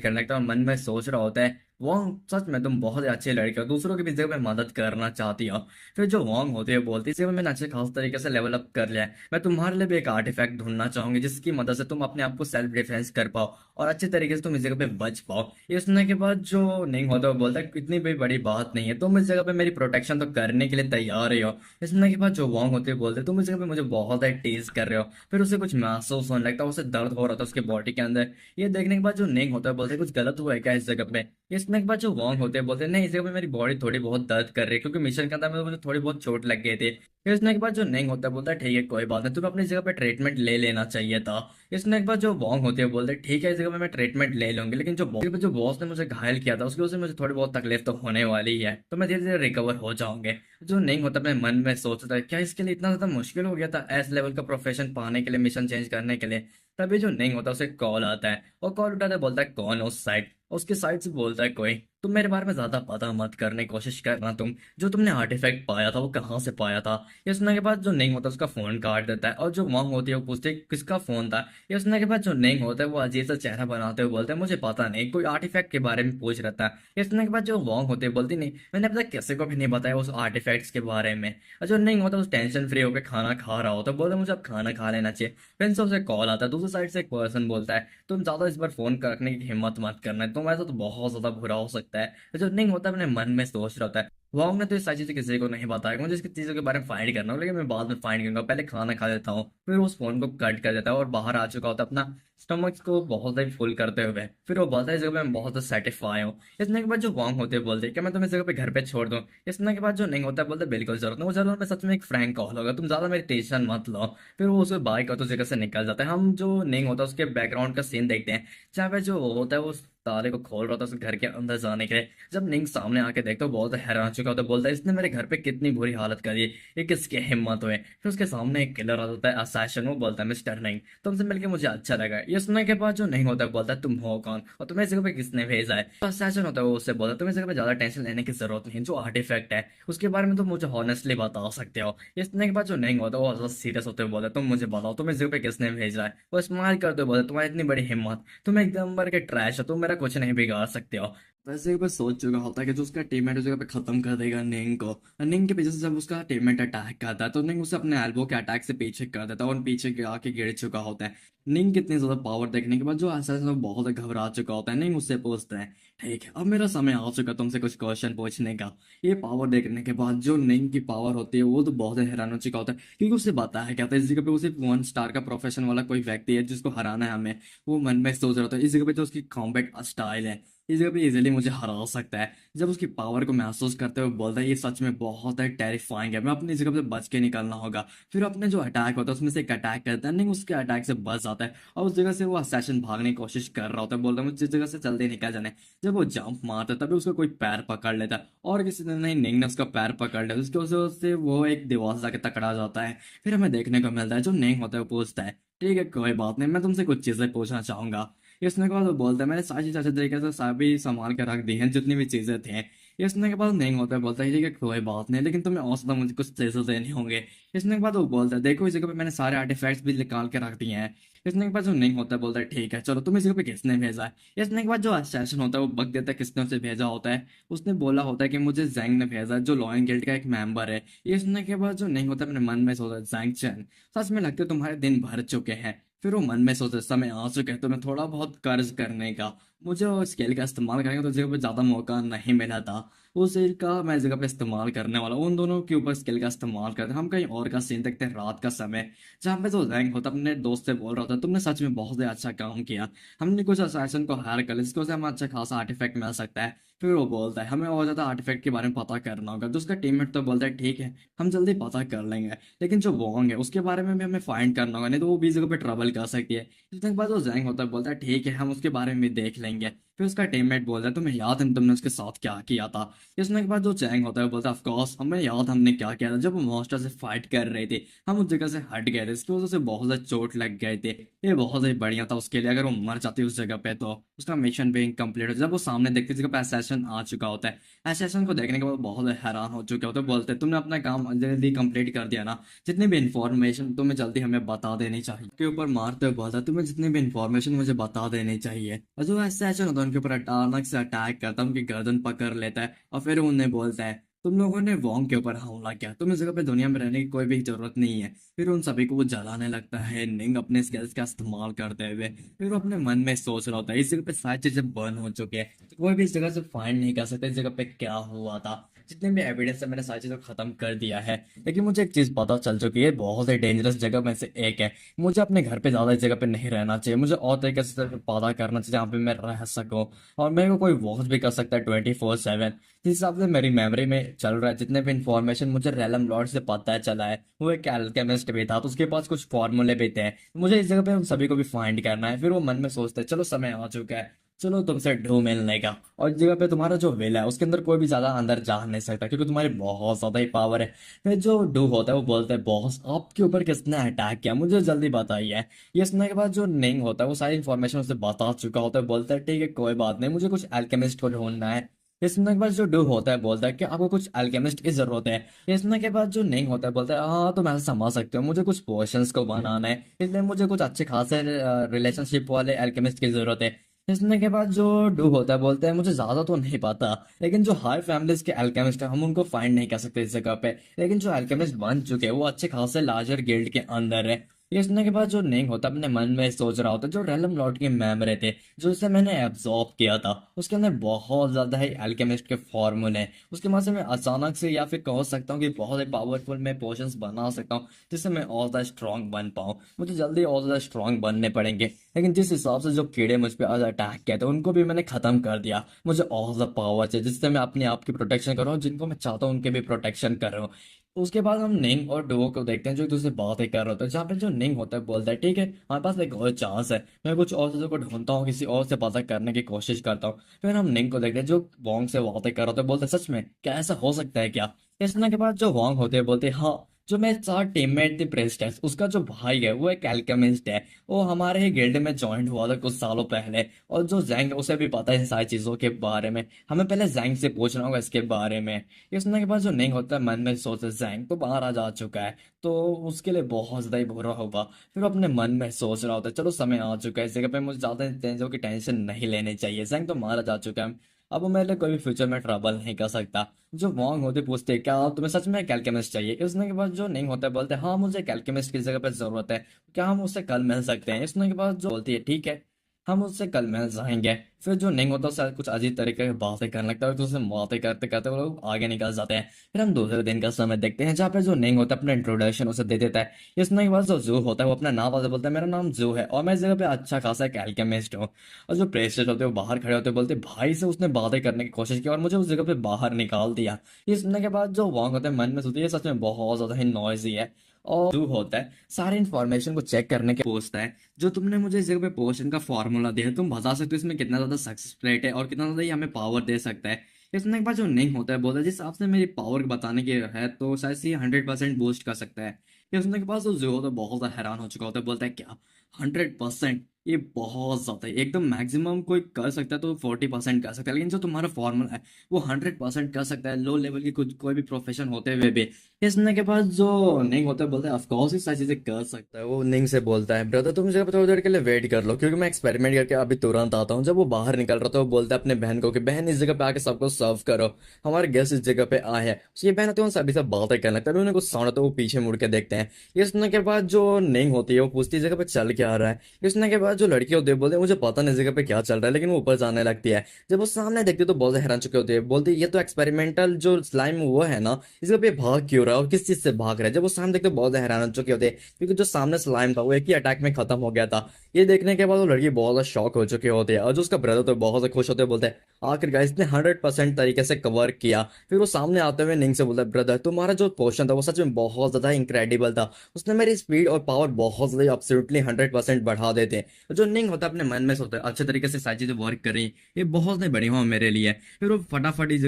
करने लगता है और मन में सोच रहा होता है, वॉन्ग सच में तुम बहुत ही अच्छे लड़के हो, दूसरों की भी जगह पे मदद करना चाहती हो। फिर जो वॉन्ग होते हैं बोलती है, मैंने अच्छे खास तरीके से लेवल अप कर लिया है, मैं तुम्हारे लिए भी एक आर्टिफैक्ट ढूंढना चाहूंगी जिसकी मदद से तुम अपने आप को सेल्फ डिफेंस कर पाओ और अच्छे तरीके से तुम इस जगह पे बच पाओ। ये सुनने के बाद जो नहीं होता वो बोलता है, इतनी भी बड़ी बात नहीं है, तुम इस जगह पे मेरी प्रोटेक्शन तो करने के लिए तैयार ही हो। ये सुनने के बाद जो वॉन्ग होते हैं बोलते हैं, तुम इस जगह पे मुझे बहुत ही टीज कर रहे हो। फिर उसे कुछ महसूस होने लगता है, उसे दर्द हो रहा था उसके बॉडी के अंदर। ये देखने के बाद जो निंग होता है बोलते हैं, कुछ गलत हुआ है क्या इस जगह पे। ये सुनने के बाद जो वॉन्ग होते हैं बोलते हैं, नहीं इस जगह पे मेरी बॉडी थोड़ी बहुत दर्द कर रही है, क्योंकि मिशन के अंदर मुझे थोड़ी बहुत चोट लग गई थी। फिर इसने के बाद जो नहीं होता है बोलता है, ठीक है कोई बात नहीं, तुम्हें अपनी जगह पे ट्रीटमेंट ले लेना चाहिए था। इसने एक बार जो वॉन्ग होते हैं बोलते हैं, ठीक है इस जगह पे मैं ट्रीटमेंट ले लूंगी, लेकिन जो बॉस ने मुझे घायल किया था उसकी वजह से मुझे थोड़ी बहुत तकलीफ तो होने वाली ही है, तो मैं धीरे धीरे रिकवर हो जाऊंगे। जो नहीं होता अपने मन में सोचता है, क्या इसके लिए इतना ज्यादा मुश्किल हो गया था एस लेवल का प्रोफेशन पाने के लिए, मिशन चेंज करने के लिए। तभी जो नहीं होता उसे कॉल आता है और कॉल उठाता है, बोलता है कौन है उस साइड। उसकी साइड से बोलता है, कोई, तुम मेरे बारे में ज्यादा पता मत करने की कोशिश करना, तुम जो तुमने आर्टिफैक्ट पाया था वो कहाँ से पाया था। ये सुनने के बाद जो नहीं होता उसका फोन काट देता है और जो वॉन्ग होती है वो पूछती है किसका फोन था। ये सुनने के बाद जो नहीं होता है वो अजीब सा चेहरा बनाते हुए बोलता है, मुझे पता नहीं, कोई आर्टिफैक्ट के बारे में पूछ रहा था। ये सुनने के बाद जो वॉन्ग होती है बोलती, नहीं मैंने अब तक किसी को भी नहीं बताया उस आर्टिफैक्ट्स के बारे में। और जो नहीं होता उस टेंशन फ्री होकर खाना खा रहा होता है, बोलता मुझे अब खाना खा लेना चाहिए। फिर से उसे कॉल आता है, दूसरी साइड से एक पर्सन बोलता है, तुम ज्यादा इस बार फोन रखने की हिम्मत मत करना, तुम ऐसा तो बहुत ज्यादा बुरा हो सकता है। जो नहीं होता अपने मन में सोच रहा होता है, वांग ने तो ये सारी चीजें किसी को नहीं बताया, मुझे इसकी चीजों के बारे में फाइंड करना हो, लेकिन मैं बाद में फाइंड करूंगा, पहले खाना खा लेता हूँ। फिर उस फोन को कट कर देता है और बाहर आ चुका होता है अपना स्टमक को बहुत ही फुल करते हुए। फिर वो बोलता है इस जगह पे मैं बहुत सेटिस्फाई हूँ। इतने के बाद जो वांग होते हैं बोलते हैं कि मैं तुम्हें इस जगह पे घर पे छोड़ दूँ। इतने के बाद जो नहीं होता है बोलते बिल्कुल जरूरत नहीं, वो जरूर मैं सच में एक फ्रैंक कॉल होगा, तुम ज्यादा मेरी टेंशन मत लो। फिर वो उसके बाइक और तो जगह से निकल जाता है। हम जो नहीं होता उसके बैकग्राउंड का सीन देखते हैं, जहाँ पे जो होता है वो उस ताले को खोल रहा था उसके घर के अंदर जाने के लिए। जब निंग सामने आके देखता है बहुत हैरान हो चुका होता है, बोलता है इसने मेरे घर पे कितनी बुरी हालत करी है, ये किसकी हिम्मत हुई। फिर उसके सामने एक किलर आ जाता है असैसिन, वो बोलता है मिस्टर निंग तुमसे मिलकर मुझे अच्छा लगा। ये सुनने के बाद जो नहीं होता है बोलता है तुम हो कौन और तुम्हें इस जगह पे किसने भेजा है। तो असैसिन होता है वो उससे बोलता है तुम्हें इस जगह पे ज्यादा टेंशन लेने की जरूरत नहीं है, जो आर्टिफैक्ट है उसके बारे में तुम मुझे हॉनेस्टली बता सकते हो। ये सुनने के बाद जो नहीं होता वो सीरियस होते हुए बोलता है तुम मुझे बताओ तुम्हें इस जगह पे किसने भेजा है। वो स्माइल करते हुए बोलता है तुम्हारी इतनी बड़ी हिम्मत, तुम एक नंबर के ट्रैश हो, तुम मेरा कुछ नहीं बिगाड़ सकते हो। वैसे एक बार सोच चुका होता है कि जो उसका टीममेट उस जगह पे खत्म कर देगा निंग को। निंग के पीछे से जब उसका टीममेट अटैक करता है तो निंग उसे अपने एल्बो के अटैक से पीछे कर देता है और पीछे आके गिर चुका होता है। निंग कितनी ज्यादा पावर देखने के बाद जो assassin है वो बहुत घबरा चुका होता है। निंग उससे पूछता है ठीक है अब मेरा समय आ चुका तुमसे कुछ क्वेश्चन पूछने का। ये पावर देखने के बाद जो निंग की पावर होती है वो तो बहुत हैरान हो चुका होता है, क्योंकि उसे पता है क्या था इस जगह पे उसे 1 स्टार का प्रोफेशन वाला कोई व्यक्ति है जिसको हराना है हमें। वो मन में सोच रहा था इस जगह पे जो उसकी कॉम्बैट स्टाइल है इस जगह पे इजीली मुझे हरा सकता है। जब उसकी पावर को महसूस करते हुए बोलता है ये सच में बहुत है टेरिफाइंग है, मैं अपनी जगह से बच के निकलना होगा। फिर अपने जो अटैक होता है उसमें से एक अटैक करता है, नहीं उसके अटैक से बच जाता है और उस जगह से वो असैसिन भागने की कोशिश कर रहा होता है, बोलता है मुझे जिस जगह से जल्दी निकल जाना है। जब वो जंप मारता है तभी उसका कोई पैर पकड़ लेता है और किसी ने नहीं निंग ने उसका पैर पकड़ लिया, उसकी वजह से वो एक दीवार से जाके टकरा जाता है। फिर हमें देखने को मिलता है जो निंग होता है वो पूछता है ठीक है कोई बात नहीं मैं तुमसे कुछ चीजें पूछना चाहूंगा। इसने के बाद वो बोलता है मैंने सारी चीजें अच्छे तरीके से सभी संभाल के रख दी हैं जितनी भी चीजें थी। इसने के बाद नहीं होता है बोलता है ठीक है कोई बात नहीं लेकिन तुम्हें और ज्यादा मुझे कुछ चीजें देने होंगे। इसने के बाद वो बोलता है देखो इस जगह पे मैंने सारे आर्टिफैक्ट्स भी निकाल के रख दिए हैं। इसने के बाद जो नहीं होता है बोलता है ठीक है चलो तुम इस जगह पे किसने भेजा है। इसने के बाद जो असैसिन होता है वो बक देता है किसने उसे भेजा होता है। उसने बोला होता है कि मुझे जैंग ने भेजा है जो लॉयन गिल्ड का एक मेंबर है। ये सुनने के बाद जो नहीं होता है अपने मन में सोचा जैंग चैन सच में लगता है तुम्हारे दिन भर चुके हैं। फिर वो मन में सोचे समय आ चुका है तो मैं थोड़ा बहुत कर्ज करने का, मुझे वो स्केल का इस्तेमाल करेंगे तो जगह पे ज्यादा मौका नहीं मिला था। उस स्केल का मैं जगह पे इस्तेमाल करने वाला हूँ, उन दोनों के ऊपर स्केल का इस्तेमाल करते हैं। हम कहीं और का सीन देखते हैं रात का समय, जहाँ पे जो रैंक होता है अपने दोस्त से बोल रहा था तुमने सच में बहुत ही अच्छा काम किया, हमने कुछ असैसिन को हायर कर लिया जिसको से हमें अच्छा खासा आर्टिफैक्ट मिल सकता है। फिर वो बोलता है हमें और ज्यादा आर्टिफैक्ट के बारे में पता करना होगा, तो उसका टीममेट तो बोलता है ठीक है हम जल्दी पता कर लेंगे, लेकिन जो वोंग है उसके बारे में भी हमें फाइंड करना होगा नहीं तो वो भी जगह पे ट्रबल कर सकती है। इसके बाद वो जैंग होता है बोलता है ठीक है हम उसके बारे में भी देख लेंगे। फिर उसका टीममेट बोलता है तुम्हें याद है तुमने उसके साथ क्या किया था। इसने के बाद जो जैंग होता है बोलता है ऑफ कोर्स हमें याद हमने क्या किया था, जब वो मॉन्स्टर से फाइट कर रहे थे हम उस जगह से हट गए थे, इसकी वजह से बहुत ज्यादा चोट लग गए थे। ये बहुत ही बढ़िया था उसके लिए, अगर वो मर जाती उस जगह पे तो उसका मिशन भी इनकम्प्लीट हो। जब वो सामने देखते जगह पे असैसिन आ चुका होता है, असैसिन को देखने के बाद बहुत हैरान हो चुके होते हैं, बोलते हैं तुमने अपना काम जल्दी कंप्लीट कर दिया ना, जितनी भी इंफॉर्मेशन तुम्हें जल्दी हमें बता देनी चाहिए। के ऊपर मारते हुए बोलता है तुम्हें जितनी भी इंफॉर्मेशन मुझे बता देनी चाहिए। और जो असैसिन होता है उनके ऊपर अचानक से अटैक करता है, उनकी गर्दन पकड़ लेता है और फिर उन्हें बोलता है तुम लोगों ने वोंग के ऊपर हमला किया, तुम इस जगह पे दुनिया में रहने की कोई भी जरूरत नहीं है। फिर उन सभी को वो जलाने लगता है निंग अपने स्किल्स का इस्तेमाल करते हुए। फिर वो अपने मन में सोच रहा होता है इस जगह पे सारी चीजें बर्न हो चुकी है, तो कोई भी इस जगह से फाइंड नहीं कर सकता इस जगह पे क्या हुआ था। जितने भी एविडेंस है मैंने सारी चीजों को खत्म कर दिया है, लेकिन मुझे एक चीज पता चल चुकी है बहुत ही डेंजरस जगह में से एक है। मुझे अपने घर पे ज्यादा इस जगह पे नहीं रहना चाहिए, मुझे और तरीके से पता करना चाहिए जहाँ पे मैं रह सकूं और मेरे को कोई वॉच भी कर सकता है 24/7। जिस हिसाब से मेरी मेमोरी में चल रहा है जितने भी इंफॉर्मेशन मुझे रैलम लॉर्ड से पता चला है, वो एक एल्केमिस्ट भी था तो उसके पास कुछ फॉर्मूले भी थे, मुझे इस जगह पे उन सभी को भी फाइंड करना है। फिर वो मन में सोचते हैं चलो समय आ चुका है, चलो तुमसे ढू मिलने का। और इस जगह पे तुम्हारा जो विल है उसके अंदर कोई भी ज्यादा अंदर जा नहीं सकता क्योंकि तुम्हारी बहुत ज्यादा ही पावर है। फिर जो डू होता है वो बोलता है बॉस आपके ऊपर किसने अटैक किया मुझे जल्दी बताइए। ये सुनने के बाद जो निंग होता है वो सारी इन्फॉर्मेशन उसे बता चुका होता है, बोलता है ठीक है कोई बात नहीं मुझे कुछ अल्केमिस्ट को ढूंढना है। ये सुनने के बाद जो डू होता है बोलता है कि आपको कुछ अल्केमिस्ट की जरूरत है। ये सुनने के बाद जो नहीं होता है बोलता है हाँ तुम ऐसा समझ सकते हो मुझे कुछ पोशंस को बनाना है, इसलिए मुझे कुछ अच्छे खासे रिलेशनशिप वाले अल्केमिस्ट की जरूरत है। इसने के बाद जो डू होता है बोलता है मुझे ज्यादा तो नहीं पता, लेकिन जो हाई फैमिलीज के अल्केमिस्ट है हम उनको फाइंड नहीं कर सकते इस जगह पे, लेकिन जो अल्केमिस्ट बन चुके हैं वो अच्छे खासे लार्जर गिल्ड के अंदर है। ये सुनने के बाद जो निंग होता है अपने मन में सोच रहा होता है जो रेलम लॉर्ड के मेमोरी थे जो इसे मैंने एब्जॉर्ब किया था उसके अंदर बहुत ज्यादा ही अल्केमिस्ट के फॉर्मूले हैं उसके वहां से मैं अचानक से या फिर कह सकता हूँ कि बहुत ही पावरफुल मैं पोशंस बना सकता हूँ जिससे मैं और ज्यादा स्ट्रांग बन पाऊँ। मुझे जल्दी और ज्यादा स्ट्रांग बनने पड़ेंगे लेकिन जिस हिसाब से जो कीड़े मुझ पे आज अटैक किए थे उनको भी मैंने खत्म कर दिया। मुझे और ज्यादा पावर चाहिए जिससे मैं अपने आप की प्रोटेक्शन करूँ जिनको मैं चाहता हूँ उनके भी प्रोटेक्शन करूँ। उसके बाद हम निंग और डुओ को देखते हैं जो एक दूसरे से बातें कर रहे होते हैं जहाँ पे जो निंग होता है बोलता है ठीक है हमारे पास एक और चांस है। मैं कुछ और चीजों को ढूंढता हूँ किसी और से बातें करने की कोशिश करता हूँ। फिर हम निंग को देखते हैं जो वॉन्ग से बातें कर रहे होते हैं बोलते हैं सच में क्या ऐसा हो सकता है क्या। ये सुनने के बाद जो वॉन्ग होते हैं बोलते हैं हाँ जो मेरे साथ टीममेट थी प्रेस्टेंस उसका जो भाई है वो एक एल्केमिस्ट है। वो हमारे ही गिल्ड में ज्वाइन हुआ था कुछ सालों पहले और जो जैंग है उसे भी पता है इन सारी चीजों के बारे में। हमें पहले जैंग से पूछना होगा इसके बारे में। ये सुनने के बाद जो निंग होता है मन में सोचता है जैंग तो बाहर आ जा चुका है तो उसके लिए बहुत ज्यादा ही बुरा होगा। फिर वो अपने मन में सोच रहा होता है चलो समय आ चुका है इस जगह पे मुझे ज्यादा चीजों की टेंशन नहीं लेनी चाहिए जैंग तो मारा जा चुका है अब वो मेरे लिए कोई भी फ्यूचर में ट्रबल नहीं कर सकता। जो वॉन्ग होते पूछते हैं क्या तुम्हें सच में एक एल्केमिस्ट चाहिए। इसने के बाद जो नहीं होता है बोलते हैं हाँ मुझे एक एल्केमिस्ट की जगह पे जरूरत है क्या हम उससे कल मिल सकते हैं। इसने के बाद जो बोलती है ठीक है हम उससे कल मिल जाएंगे। फिर जो नहीं होता उससे कुछ अजीब तरीके की बातें करने लगता है तो उससे बातें करते करते वो लोग आगे निकल जाते हैं। फिर हम दूसरे दिन का समय देखते हैं जहाँ पे जो निंग होता है अपना इंट्रोडक्शन उसे दे देता है। इसने के बाद जो जू होता है वो अपना नाम वाले बोलता है मेरा नाम जू है और मैं इस जगह पे अच्छा खासा एक एल्केमिस्ट हूँ। और जो प्रेस्टेज होते हैं वो बाहर खड़े होते हैं बोलते हैं, भाई से उसने बातें करने की कोशिश की और मुझे उस जगह पे बाहर निकाल दिया। ये सुनने के बाद जो वांग होता है मन में सोचती है सच में बहुत ज्यादा ही नॉइजी है। और जू होता है सारे इन्फॉर्मेशन को चेक करने के पूछता है जो तुमने मुझे इस जगह पे पोशन का फॉर्मूला दिया है तुम बता सकते हो इसमें कितना ज्यादा सक्सेस रेट है और कितना ज्यादा ये हमें पावर दे सकता है। ये सुनने के बाद जो निंग होता है बोलता है जिस हिसाब से मेरी पावर बताने की है तो शायद से 100% बूस्ट कर सकता है। ये सुनने के बाद जो जो होता है बहुत ज्यादा हैरान हो चुका होता है बोलता है क्या 100%। ये बहुत ज्यादा है एकदम मैक्सिमम कोई कर सकता है तो 40% कर सकता है लेकिन जो तुम्हारा फॉर्मूला है वो 100% कर सकता है लो लेवल की कुछ कोई भी प्रोफेशन होते हुए भी। ये सुनने के बाद जो निंग होता है बोलता है ऑफ कोर्स ये सारी चीजें कर सकता है। वो निंग से बोलता है ब्रदर तुम मुझे थोड़ी देर के लिए वेट कर लो क्योंकि मैं एक्सपेरिमेंट करके अभी तुरंत आता हूँ। जब वो बाहर निकल रहा था वो बोलता है अपने बहन को कि बहन इस जगह पे आके सबको सर्व करो हमारे गेस्ट इस जगह पे आए हैं। उसकी बहन होती है उन सभी से बातें करने लगता है उन्हें कुछ साउंड आता है वो पीछे मुड़ के देखते हैं। ये सुनने के बाद जो निंग होती है वो पूछती है इस जगह पे चल क्या आ रहा है। ये सुनने के बाद जो लड़की होती है बोलते हैं मुझे पता नहीं इस जगह पे क्या चल रहा है लेकिन वो ऊपर जाने लगती है। जब वो सामने देखती है तो बहुत हैरान चुके होते हैं बोलते हैं ये तो एक्सपेरिमेंटल जो स्लाइम वो है ना इस जगह पे भाग क्यों रहा है और किस चीज से भाग रहा है। जब वो सामने देखते बहुत हैरान हो चुके होते हैं क्योंकि जो सामने स्लाइम था वो एक ही अटैक में खत्म हो गया था। ये देखने के बाद वो लड़की बहुत ज्यादा शॉक हो चुके होते हैं और जो उसका ब्रदर तो बहुत ज्यादा खुश होते हैं बोलते हैं आखिरकार इसने 100% तरीके से कवर किया। फिर वो सामने आते हुए निंग से बोलता है ब्रदर तुम्हारा जो पोर्शन था वो सच में बहुत ज्यादा इनक्रेडिबल था उसने मेरी स्पीड और पावर बहुत ज्यादा एब्सोल्युटली 100% बढ़ा देते हैं। जो निंग होता है अपने मन में सोचता है अच्छे तरीके से सारी चीजें वर्क कर रही ये बहुत नहीं बढ़िया हुआ मेरे लिए। फिर वो फटाफट इस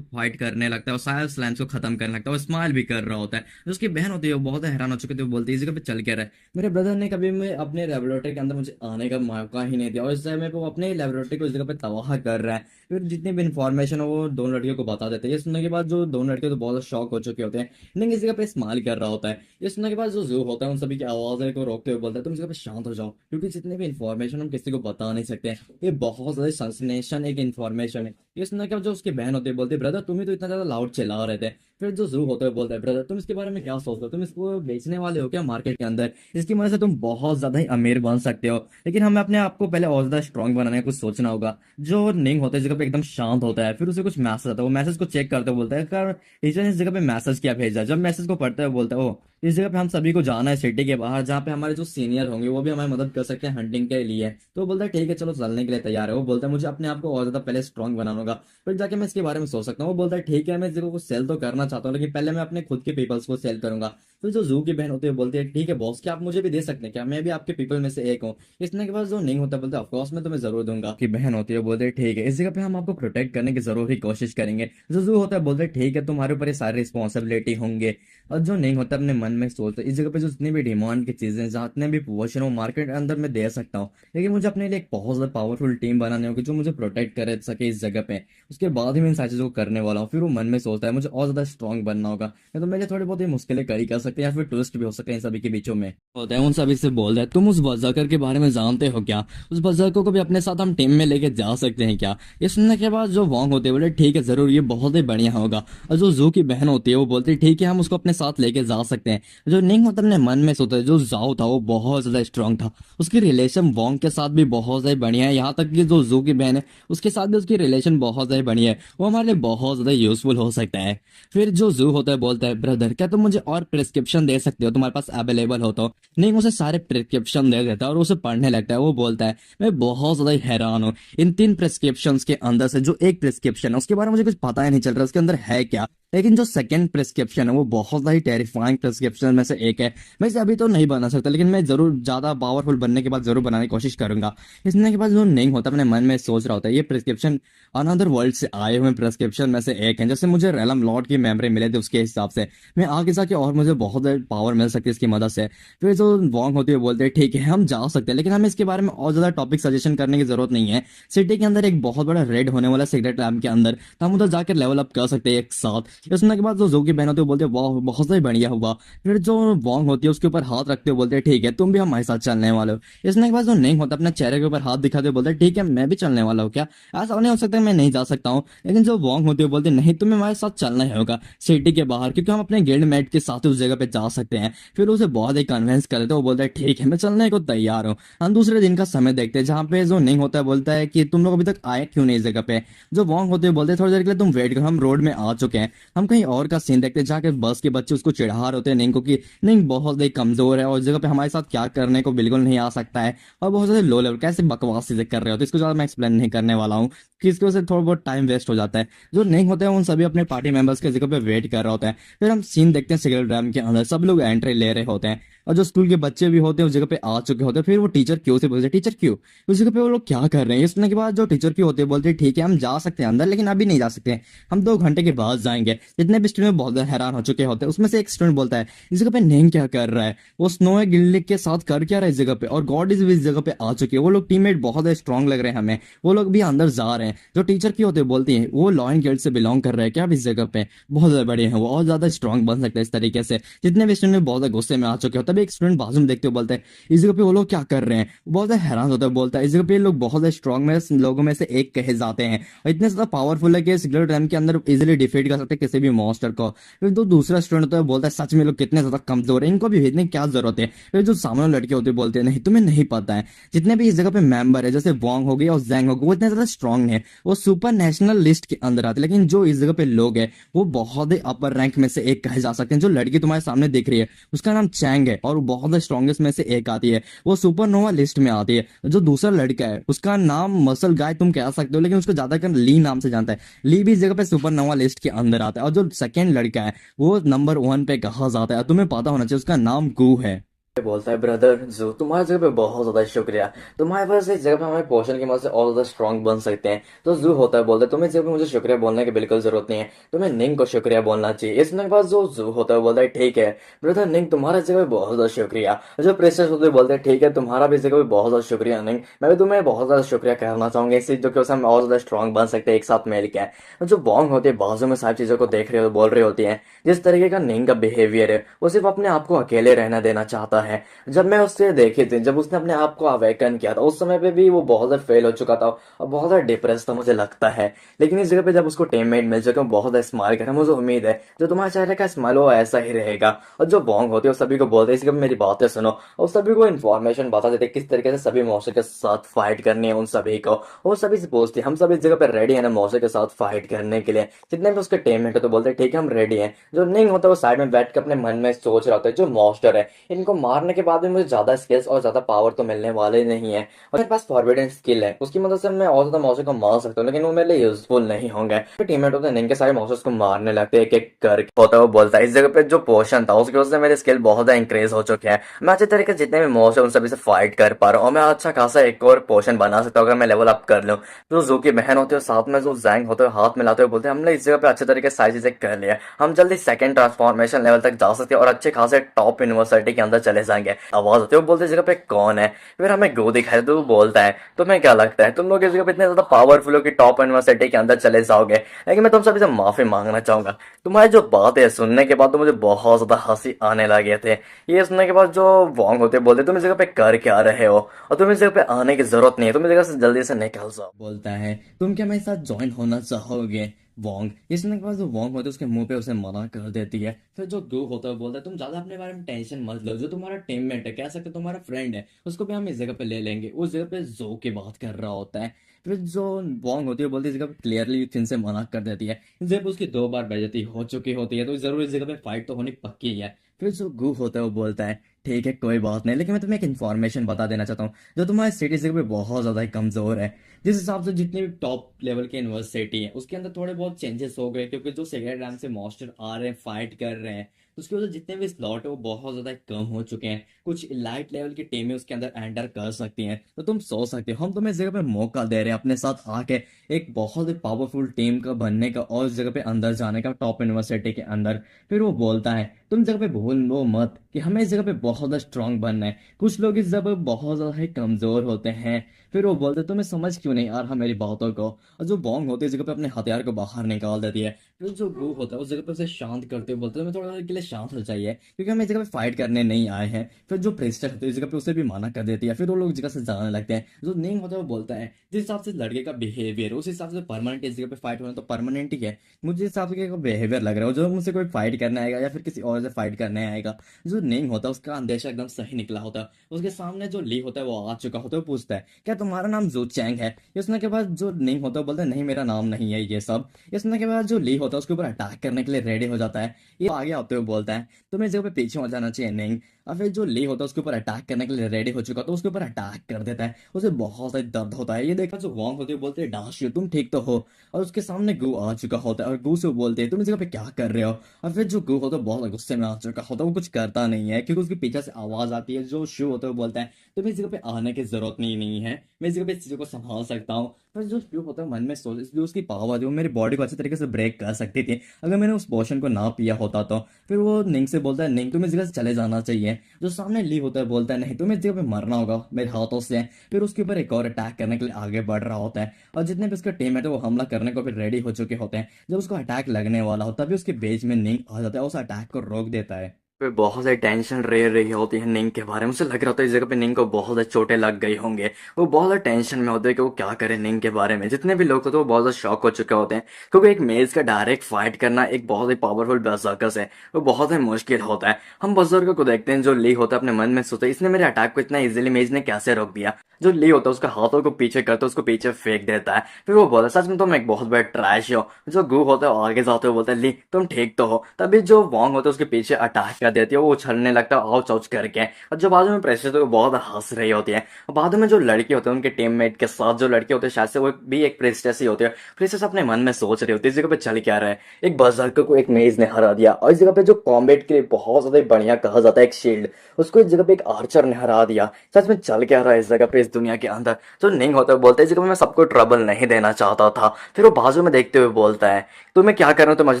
फाइट करने लगता है और सारे स्लैम्स को खत्म करने लगता है और स्माइल भी कर रहा होता है। जो उसकी बहन होती है वो बहुत हैरान हो चुकी थी वो बोलती है इस जगह पे चल क्या रहा है। मेरे ब्रदर ने कभी मैं अपने लेबोरेटरी के अंदर मुझे आने का मौका ही नहीं दिया और इस समय पे वो अपने लेबोरेटरी को इस जगह पे तबाह कर रहा है। फिर जितनी भी इन्फॉर्मेशन है वो दोनों लड़कियों को बता देते हैं। ये सुनने के बाद जो दोनों लड़के तो बहुत शॉक हो चुके होते हैं लेकिन इस जगह पे स्माइल कर रहा होता है। ये सुनने के बाद जो जू होता है उन सभी की आवाज को रोकते हुए बोलता है तुम इस जगह पे शांत हो जाओ क्योंकि जितनी भी इन्फॉर्मेशन हम किसी को बता नहीं सकते। ये बहुत ज्यादा सेंसेशन एक इन्फॉर्मेशन है। ये सुनने के बाद जो उसकी बहन होती है बोलती है ब्रदर तुम ही तो इतना ज्यादा लाउड चिल्ला रहे थे। फिर जो जू होता है बोलता है ब्रदर तुम इसके बारे में क्या सोचते हो तुम इसको बेचने वाले हो क्या मार्केट के अंदर इसकी वजह से तुम बहुत ज्यादा ही अमीर बन सकते हो लेकिन हमें अपने आप को पहले और ज्यादा स्ट्रांग बनाने का कुछ सोचना होगा। जो निंग होता है इस जगह पे एकदम शांत होता है फिर उसे कुछ मैसेज आता है वो मैसेज को चेक करते हुए बोलता है कर टीचर ने इस जगह पे मैसेज क्या भेजा। जब मैसेज को पढ़ता है वो बोलता है ओ इस जगह पे हम सभी को जाना है सिटी के बाहर जहाँ पे हमारे जो सीनियर होंगे वो भी हमारी मदद कर सकते हैं हंटिंग के लिए। तो वो बोलता है ठीक है चलो चलने के लिए तैयार है। वो बोलता है मुझे अपने आप को और ज्यादा पहले स्ट्रांग बनाना होगा फिर जाके मैं इसके बारे में सोच सकता हूँ। वो बोलता है ठीक है मैं इस जगह को सेल तो करना चाहता हूँ लेकिन पहले मैं अपने खुद के पीपल्स को सेल करूंगा। फिर जो जू की बहन होती है बोलती है ठीक है बॉस क्या आप मुझे भी दे सकते हैं क्या मैं भी आपके पीपल में से एक हूँ। इसने के बाद जो नहीं होता बोलते ऑफकोर्स मैं तुम्हें जरूर दूंगा। की बहन होती है बोलते ठीक है इस जगह पे हम आपको प्रोटेक्ट करने की जरूर ही कोशिश करेंगे। जो जू होता है बोलते ठीक है तुम्हारे ऊपर ये सारी रिस्पॉन्सिबिलिटी होंगे। और जो नहीं होता अपने मन में सोचता है इस जगह पे जो जितनी भी डिमांड की चीजें जितने भी पोर्शन वो मार्केट के अंदर मैं दे सकता हूँ लेकिन मुझे अपने लिए एक बहुत ज्यादा पावरफुल टीम बनानी होगी जो मुझे प्रोटेक्ट कर सके इस जगह पे। उसके बाद ही मैं इन सारी चीजों को करने वाला हूँ। फिर वो मन में सोचता है मुझे और ज्यादा स्ट्रांग बनना होगा नहीं तो मेरे थोड़ी बहुत ही मुश्किलें करी कर सकता सकते हैं या फिर ट्विस्ट भी हो सकते हैं इन सभी के बीचों में होता है। उन सभी से बोलता है तुम उस बर्ज़र्कर के बारे में जानते हो क्या, उस बर्ज़र्कर को भी अपने साथ हम टीम में लेके जा सकते हैं क्या। ये सुनने के बाद जो वॉन्ग होते हैं बोले ठीक है जरूर, ये बहुत ही बढ़िया होगा। और जो जू की बहन होती है वो बोलती है ठीक है हम उसको अपने साथ लेके जा सकते हैं। जो निंग होता है अपने मन में सोचता है जो जाओ था वो बहुत ज्यादा स्ट्रांग था, उसकी रिलेशन वॉन्ग के साथ भी बहुत ज्यादा बढ़िया है, यहाँ तक कि जो जू की बहन है उसके साथ भी उसकी रिलेशन बहुत ज्यादा बढ़िया है, वो हमारे लिए बहुत ज्यादा यूजफुल हो सकता है। फिर जो जू होता है बोलता है ब्रदर क्या तुम मुझे और प्रिस्क्रिप्शन दे सकते हो, तुम्हारे पास अवेलेबल हो तो। निंग उसे सारे प्रिस्क्रिप्शन दे देता है और उसे पढ़ने लगता है। वो बोलता है मैं बहुत ज्यादा हैरान हूँ इन 3 प्रिस्क्रिप्शन के अंदर से जो एक प्रिस्क्रिप्शन है उसके बारे में मुझे कुछ पता ही नहीं चल रहा उसके अंदर है क्या, लेकिन जो सेकंड प्रिस्क्रिप्शन है वो बहुत ही टेरिफाइंग प्रिस्क्रिप्शन में से एक है। मैं इसे अभी तो नहीं बना सकता लेकिन मैं जरूर ज्यादा पावरफुल बनने के बाद जरूर बनाने की कोशिश करूंगा। इसने के बाद जो निंग होता है अपने मन में सोच रहा होता है ये प्रिस्क्रिप्शन अनदर वर्ल्ड से आए हुए प्रिस्क्रिप्शन में से एक है, जैसे मुझे रेलम लॉर्ड की मेमोरी मिले थे उसके हिसाब से मैं आगे जाके और मुझे बहुत पावर मिल सकती है इसकी मदद से। फिर जो वॉन्ग होती है बोलते हैं ठीक है हम जा सकते हैं लेकिन हमें इसके बारे में और ज्यादा टॉपिक सजेशन करने की जरूरत नहीं है। सिटी के अंदर एक बहुत बड़ा रेड होने वाला सिगरेट लैम्प के अंदर तो हम उधर जाकर लेवल अप कर सकते हैं एक साथ। ये सुनने के बाद जो जो की बहन होती है बोलते हैं वाह बहुत ही बढ़िया हुआ। फिर जो वॉन्ग होती है उसके ऊपर हाथ रखते हुए बोलते हैं ठीक है तुम भी हमारे साथ चलने वाले हो। ये सुनने के बाद जो निंग होता है अपने चेहरे के ऊपर हाथ दिखाते हुए बोलते हैं ठीक है मैं भी चलने वाला हूँ क्या, ऐसा नहीं हो सकता मैं नहीं जा सकता हूँ। लेकिन जो वॉन्ग होती है बोलते हैं नहीं तुम्हें हमारे साथ चलना ही होगा सिटी के बाहर क्योंकि हम अपने गिल्ड मेट के साथ उस जगह पे जा सकते हैं। फिर उसे बहुत ही कन्विंस कर देते वो बोलता है ठीक है मैं चलने को तैयार हूँ। हम दूसरे दिन का समय देखते हैं जहाँ पे जो निंग होता है बोलता है कि तुम लोग अभी तक आए क्यों नहीं इस जगह पे। जो वॉन्ग होते हैं बोलते हैं थोड़ी देर के लिए तुम वेट करो हम रोड में आ चुके हैं। हम कहीं और का सीन देखते हैं जहाँ के बस के बच्चे उसको चिढ़ा रहे होते हैं निंग को कि निंग बहुत ही कमजोर है और इस जगह पे हमारे साथ क्या करने को बिल्कुल नहीं आ सकता है और बहुत ज्यादा लो लेवल कैसे बकवास चीजें कर रहे हो, तो इसको ज्यादा मैं एक्सप्लेन नहीं करने वाला हूँ कि इसकी वजह से थोड़ा बहुत टाइम वेस्ट हो जाता है। जो निंग होते हैं उन सभी अपने पार्टी मेंबर्स के जगह पे वेट कर रहे होते हैं। फिर हम सीन देखते हैं सिगरेट ड्रम के अंदर सब लोग एंट्री ले रहे होते हैं और जो स्कूल के बच्चे भी होते हैं उस जगह पे आ चुके होते हैं। फिर वो टीचर क्यों से बोलते हैं टीचर क्यों, उस जगह पे वो लोग क्या कर रहे हैं। इसने के बाद जो टीचर क्यों होते हैं बोलते हैं ठीक है हम जा सकते हैं अंदर लेकिन अभी नहीं जा सकते, हम 2 घंटे के बाद जाएंगे। जितने भी स्टूडेंट बहुत ज्यादा हैरान हो चुके होते हैं उसमें से एक स्टूडेंट बोलता है इस जगह पे निंग क्या कर रहा है, वो स्नो गिल्ड के साथ कर क्या रहा है इस जगह पे, और गॉड इज भी इस जगह पे आ चुकी है, वो लोग टीममेट बहुत स्ट्रांग लग रहे हैं हमें, वो लोग भी अंदर जा रहे हैं। जो टीचर क्यों होते हैं बोलती हैं वो लॉयन गिल्ड से बिलोंग कर रहे हैं क्या अब इस जगह पे, बहुत ज्यादा बड़े हैं वो और ज्यादा स्ट्रांग बन सकते हैं इस तरीके से। जितने भी स्टूडेंट बहुत ज्यादा गुस्से में आ चुके हो तभी एक स्टूडेंट बाजू में देखते हुए बोलते हैं इस जगह पे वो लोग क्या कर रहे हैं, बहुत ज्यादा हैरान होता है बोलता है इस जगह पे लोग बहुत ज्यादा स्ट्रांग में लोगों में से एक कहे जाते हैं और इतने ज्यादा पावरफुल है कि सिगरेट रैम के अंदर इजिली डिफीट कर सकते हैं किसी भी मॉन्स्टर को। फिर तो दूसरा स्टूडेंट होता है बोलता है सच में लोग कितने ज्यादा कमजोर है इनको भी भेजने की क्या जरूरत है। फिर जो सामने लड़के होते बोलते हैं नहीं तुम्हें नहीं पता है जितने भी इस जगह पे मेंबर है जैसे वॉन्ग हो गई और जैंग हो गई वो इतने ज्यादा स्ट्रांग है, वो सुपर नेशनल लिस्ट के अंदर आते हैं, लेकिन जो इस जगह पे लोग हैं वो बहुत ही अपर रैंक में से एक कहे जा सकते हैं। जो लड़की तुम्हारे सामने दिख रही है उसका नाम चैंग है और वो बहुत स्ट्रॉन्गेस्ट में से एक आती है, वो सुपरनोवा लिस्ट में आती है। जो दूसरा लड़का है उसका नाम मसल गाय तुम कह सकते हो लेकिन उसको ज्यादातर ली नाम से जानता है, ली भी इस जगह पे सुपरनोवा लिस्ट के अंदर आता है। और जो सेकेंड लड़का है वो नंबर 1 पे कहा जाता है, तुम्हें पता होना चाहिए उसका नाम गू है। बोलता है ब्रदर जो तुम्हारे जगह पे बहुत ज्यादा शुक्रिया, तुम्हारे वजह से इस जगह पे हमारे पोर्शन की मदद से और ज्यादा स्ट्रांग बन सकते हैं। तो जू होता है बोलता है तुम्हें इस जगह पे मुझे शुक्रिया बोलने की बिल्कुल जरूरत नहीं है, तुम्हें निंग को शुक्रिया बोलना चाहिए। इसने के बाद जो जू होता है बोलता है ठीक है ब्रदर निंग तुम्हारा इस जगह पे बहुत ज्यादा शुक्रिया। जो प्रेस्टेस होते हैं बोलते हैं ठीक है तुम्हारा भी इस जगह पे बहुत ज्यादा शुक्रिया निंग, मैं भी तुम्हें बहुत ज्यादा शुक्रिया कहना चाहूंगा इससे जो कि उससे हम और ज्यादा स्ट्रांग बन सकते हैं एक साथ मिल के। जो बॉन्ग होते हैं बाजू में सारी चीजों को देख रहे हो बोल रहे होती है जिस तरीके का निंग का बिहेवियर है वो सिर्फ अपने आप को अकेले रहना देना चाहता है। जब मैं उससे देखे थे जब उसने अपने आप को अवेकन किया था उस समय पे भी वो बहुत ज्यादा फेल हो चुका था और बहुत ज्यादा डिप्रेस था मुझे लगता है, लेकिन इस जगह पे जब उसको टीममेट मिल चुके बहुत ज्यादा स्माइल कर रहा है, मुझे उम्मीद है जो तुम्हारे चेहरे का स्माइल वो ऐसा ही रहेगा। और जो बॉन्ग होते हैं सभी को बोलते हैं इस जगह पे मेरी बातें सुनो और सभी को इन्फॉर्मेशन बता देते किस तरीके से सभी मौसम के साथ फाइट करनी है उन सभी को। और सभी से पूछते हम सब इस जगह पे रेडी है ना मौसम के साथ फाइट करने के लिए, जितने भी उसके टीममेट है तो बोलते हैं ठीक है हम रेडी हैं। जो निंग होता है वो साइड में बैठ के अपने मन में सोच रहा होता है जो मॉन्स्टर है इनको मारने के बाद भी मुझे ज्यादा स्किल्स और ज्यादा पावर तो मिलने वाले नहीं है और मेरे पास फॉरवर्डिंग स्किल है उसकी मदद से मैं और ज्यादा मॉन्स्टर को मार सकता हूँ, लेकिन वो मेरे लिए यूजफुल नहीं होंगे। टीममेट होते हैं निंग के सारे मॉन्स्टर्स को मारने लगते हैं एक एक करके। होता है वो बोलता है इस जगह पे जो पोर्शन था उसकी वजह से मेरे स्किल बहुत ज्यादा इंक्रीज हो चुके हैं, मैं अच्छे तरीके से जितने भी मॉन्स्टर उन सभी से फाइट कर पा रहा हूँ और मैं अच्छा खासा एक और पोर्शन बना सकता हूँ अगर मैं लेवल अप कर लूँ। जो जू की बहन होती है साथ में जो जैंग होते हैं हाथ मिलाते हुए बोलते हैं हमने इस जगह पे अच्छे तरीके से सारी चीजें कर लिया, हम जल्दी सेकंड ट्रांसफॉर्मेशन लेवल तक जा सकते हैं और अच्छे खासे टॉप यूनिवर्सिटी के अंदर चले जाएंगे। आवाज होती है, वो बोलते इस जगह पे कौन है। फिर हमें गो दिखाई देता है, तो वो बोलता है तुम्हें क्या लगता है तुम लोग इस जगह पे इतने ज्यादा पावरफुल हो कि टॉप यूनिवर्सिटी के अंदर चले जाओगे, लेकिन मैं तुम सभी से माफी मांगना चाहूंगा। तुम्हारी जो बात है सुनने के बाद तो मुझे बहुत ज्यादा हंसी आने लगे थे। ये सुनने के बाद जो वॉन्ग होते बोलते तुम इस जगह पे कर क्या रहे हो और तुम इस जगह पे आने की जरूरत नहीं है, तुम इस जगह से जल्दी से निकल जाओ। बोलता है तुम क्या मेरे साथ ज्वाइन होना चाहोगे वोंग। ये सुनने के बाद जो वोंग होता है उसके मुंह पे उसे मना कर देती है। फिर जो गू होता है वो बोलता है तुम ज्यादा अपने बारे में टेंशन मत लो, जो तुम्हारा टीममेट है, कह सकते हो तुम्हारा फ्रेंड है, उसको भी हम इस जगह पे ले लेंगे। उस जगह पे जो की बात कर रहा होता है। फिर जो वोंग होती है बोलती है इस जगह पे क्लियरली फिन से मना कर देती है। जब उसकी 2 बार बेइज्जती हो चुकी होती है तो जरूर इस जगह पे फाइट तो होनी पक्की है। फिर जो गू होता है वो बोलता है ठीक है कोई बात नहीं, लेकिन मैं तुम्हें एक इन्फॉर्मेशन बता देना चाहता हूँ। जो तुम्हारी सिटी इस जगह पे बहुत ज्यादा ही कमजोर है। जिस हिसाब से जितनी भी टॉप लेवल की यूनिवर्सिटी है उसके अंदर थोड़े बहुत चेंजेस हो गए, क्योंकि जो सेकेंड रैंक से मास्टर आ रहे हैं फाइट कर रहे हैं, तो उसकी वजह से जितने भी स्लॉट है वो बहुत ज्यादा कम हो चुके हैं। कुछ लाइट लेवल की टीमें उसके अंदर एंटर कर सकती हैं। तो तुम सोच सकते हो हम तुम्हें इस जगह पे मौका दे रहे हैं अपने साथ आके एक बहुत ही पावरफुल टीम का बनने का और इस जगह पे अंदर जाने का टॉप यूनिवर्सिटी के अंदर। फिर वो बोलता है तुम इस जगह पे भूल लो मत कि हमें इस जगह पे बहुत ज्यादा स्ट्रांग बनना है। कुछ लोग इस जगह पे बहुत ज्यादा ही कमजोर होते हैं। फिर वो बोलते तुम्हें समझ क्यों नहीं आ रहा मेरी बातों को। और जो बॉन्ग होती है इस जगह पे अपने हथियार को बाहर निकाल देती है। फिर जो गू होता है उस जगह पे उसे शांत करते हुए बोलते हैं हमें थोड़ा देर के लिए शांत हो जाइए, क्योंकि हम इस जगह पे फाइट करने नहीं आए हैं। फिर जो प्रेस्टर होती है इस जगह पे उसे भी मना कर देती है। फिर वो लोग जगह से जाने लगते हैं। जो निंग होता है वो बोलता है जिस हिसाब से लड़के का बिहेवियर उस हिसाब से परमानेंट इस जगह पे फाइट होना तो परमानेंट ही है। मुझे जिस हिसाब से बिहेवियर लग रहा है जो मुझसे कोई फाइट करने आएगा या फिर किसी और से फाइट करने आएगा। जो निंग होता है उसका अंदेशा एकदम सही निकला होता है। उसके सामने जो ली होता है वो आ चुका होता है। वो पूछता है क्या तुम्हारा नाम जू चैंग है। ये सुनने के बाद जो निंग होता है बोलता है नहीं मेरा नाम नहीं है ये सब। ये सुनने के बाद जो ली होता है उसके ऊपर अटैक करने के लिए रेडी हो जाता है। ये आगे आते हुए बोलता है तुम्हें इस जगह पे पीछे हो जाना चाहिए निंग। और फिर जो ली होता है उसके ऊपर अटैक करने के लिए रेडी हो चुका तो उसके ऊपर अटैक कर देता है। उसे बहुत सा दर्द होता है। ये देखा जो वॉन्ग होते हैं बोलते हैं डाशियो तुम ठीक तो हो। और उसके सामने गू आ चुका होता है और गू से वो बोलते हैं तुम इस जगह पे क्या कर रहे हो। और फिर जो गू होता है बहुत गुस्से में आ चुका होता है। वो कुछ करता नहीं है क्योंकि उसके पीछे से आवाज आती है। जो शू होता है वो बोलता है तुम्हें इस जगह पे आने की जरूरत नहीं है, मैं इस जगह पे इस चीजों को संभाल सकता हूँ। पर जो शू होता है मन में सोच इसलिए उसकी पावर थी वो मेरी बॉडी को अच्छे तरीके से ब्रेक कर सकती थी अगर मैंने उस पोशन को ना पिया होता तो। फिर वो निंग से बोलता है निंग तुम्हें इस जगह से चले जाना चाहिए। जो सामने ली होता है बोलता है नहीं तुम्हें इस जगह पे मरना होगा मेरे हाथों से। फिर उसके ऊपर एक और अटैक करने के लिए आगे बढ़ रहा होता है। और जितने भी उसके टीम है वो हमला करने को भी रेडी हो चुके होते हैं। जब उसको अटैक लगने वाला होता है तभी उसके बेच में निंग आ जाता है, उस अटैक को रोक देता है। पे बहुत सारी टेंशन रह रही होती है निंग के बारे में। उसे लग रहा होता है इस जगह पे निंग को बहुत ज़्यादा चोटें लग गई होंगे। वो बहुत ज़्यादा टेंशन में होते हैं कि वो क्या करे निंग के बारे में। जितने भी लोग होते हैं वो बहुत ज़्यादा शॉक हो चुके होते हैं, क्योंकि एक मेज का डायरेक्ट फाइट करना एक बहुत ही पावरफुल बर्सर्कस है, वो बहुत ही मुश्किल होता है। हम बर्सर्कर को देखते हैं जो ली होता है अपने मन में सोचता है इसने मेरे अटैक को इतना इजीली मेज ने कैसे रोक दिया। जो ली होता है उसका हाथों को पीछे करता है, उसको पीछे फेंक देता है। फिर वो बोलता है सच में तुम एक बहुत बड़ा ट्रैश हो। जो गू होता है वो आगे जाते हुए बोलता है ली तुम ठीक तो हो। तभी जो वॉन्ग होता है उसके पीछे अटैक कर देती है, वो उछलने लगता है आउच आउच करके। और जो बाजू में प्रेशर तो वो बहुत हंस रही होती है। और बाजू में जो लड़के होते हैं उनके टीममेट के साथ जो लड़के होते हैं शायद से वो भी एक प्रेस्टेस ही होते हैं। प्रेस्टेस अपने मन में सोच रही होती है इस जगह पे चल क्या रहा है। एक बर्सर्कर को एक मेज ने हरा दिया और इस जगह पे जो कॉम्बैट के लिए बहुत ज्यादा बढ़िया कहा जाता है एक शील्ड, उसको इस जगह पे एक आर्चर ने हरा दिया। सच में चल क्या रहा है इस जगह पे इस दुनिया के अंदर। जो निंग होता है बोलता है इस जगह पे मैं सबको ट्रबल नहीं देना चाहता था। फिर वो बाजू में देखते हुए बोलता है तुम्हें क्या करना है तो मुझे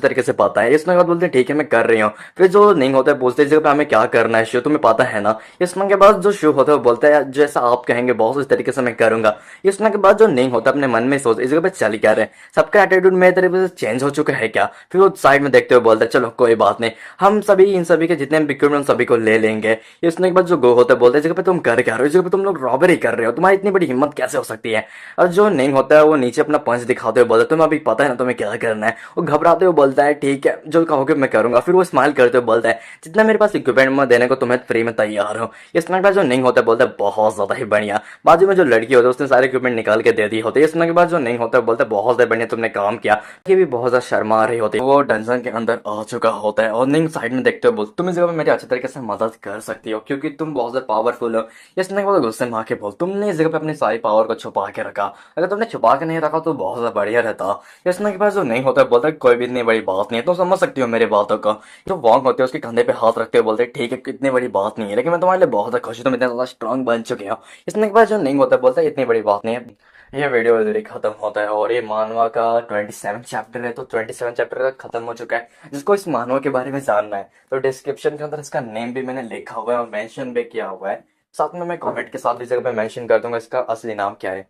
तरीके से पता है। इसमें बाद बोलते हैं ठीक है मैं कर रही हूँ। फिर जो निंग होता है बोलते हैं इस जगह पे हमें क्या करना है शो तुम्हें पता है ना। इसमें के बाद जो शो होता है वो बोलता है जैसा आप कहेंगे बहुत उस तरीके से मैं करूंगा। इसमें के बाद जो निंग होता है अपने मन में सोच इस जगह पे चल क्या रहे, सबका एटीट्यूड मेरे तरीके से चेंज हो चुका है क्या। फिर वो साइड में देखते हुए बोलता है चलो कोई बात नहीं, हम सभी इन सभी के जितने भी इक्विपमेंट सभी को ले लेंगे। इसमें के बाद जो गो होता है बोलता है इस जगह पे तुम कर क्या रहे हो, इस जगह पे तुम लोग रॉबरी कर रहे हो, तुम्हारी इतनी बड़ी हिम्मत कैसे हो सकती है। और जो निंग होता है वो नीचे अपना पंच दिखाते हुए बोलता है तुम्हें अभी पता है ना तुम्हें क्या करना है। वो घबराते हुए बोलता है ठीक है जो कहोगे मैं करूंगा। फिर वो स्माइल करते हुए बोलता है जितना मेरे पास इक्विपमेंट मैं देने को तुम्हें फ्री में तैयार हूँ। इसमें के बाद जो निंग होता है बोलता है बहुत ज्यादा ही बढ़िया। बाजू में जो लड़की होती है उसने सारे इक्विपमेंट निकाल के दे दी होती है। इसमें के बाद जो निंग होता है बोलता है बहुत ज्यादा बढ़िया तुमने काम किया। ये भी बहुत ज्यादा शर्मा रही होती है। वो डंजन के अंदर आ चुका होता है और निंग साइड में देखते हुए बोलते तुम इस जगह पे मेरी अच्छे तरीके से मदद कर सकती हो क्योंकि तुम बहुत ज्यादा पावरफुल हो। इसमें के बाद गुस्से में आके बोल तुमने इस जगह पे अपनी सारी पावर को छुपा के रखा, अगर तुमने छुपा के नहीं रखा तो बहुत ज्यादा बढ़िया रहता। इसमें के बाद जो नहीं होता है बोलता है कोई भी इतनी बड़ी बात नहीं है, तुम समझ सकती हो मेरी बातों को। जो वॉन्ग होते हैं उसके कंधे पे हाथ रखते हुए बोलते हैं ठीक है इतनी बड़ी बात नहीं है, लेकिन मैं तुम्हारे लिए बहुत खुश हूं तुम इतने ज्यादा स्ट्रांग बन चुके हो। इसमें के बाद जो नहीं होता है बोलता है इतनी बड़ी बात नहीं है, ये वीडियो इधर ही खत्म होता है और ये मानवा का 27 चैप्टर है, तो 27 चैप्टर का खत्म हो चुका है। जिसको इस मानवा के बारे में जानना है तो डिस्क्रिप्शन के अंदर इसका नेम भी मैंने लिखा हुआ है और मेंशन भी किया हुआ है। साथ में मैं कमेंट के साथ भी जगह पे मेंशन कर दूंगा इसका असली नाम क्या है।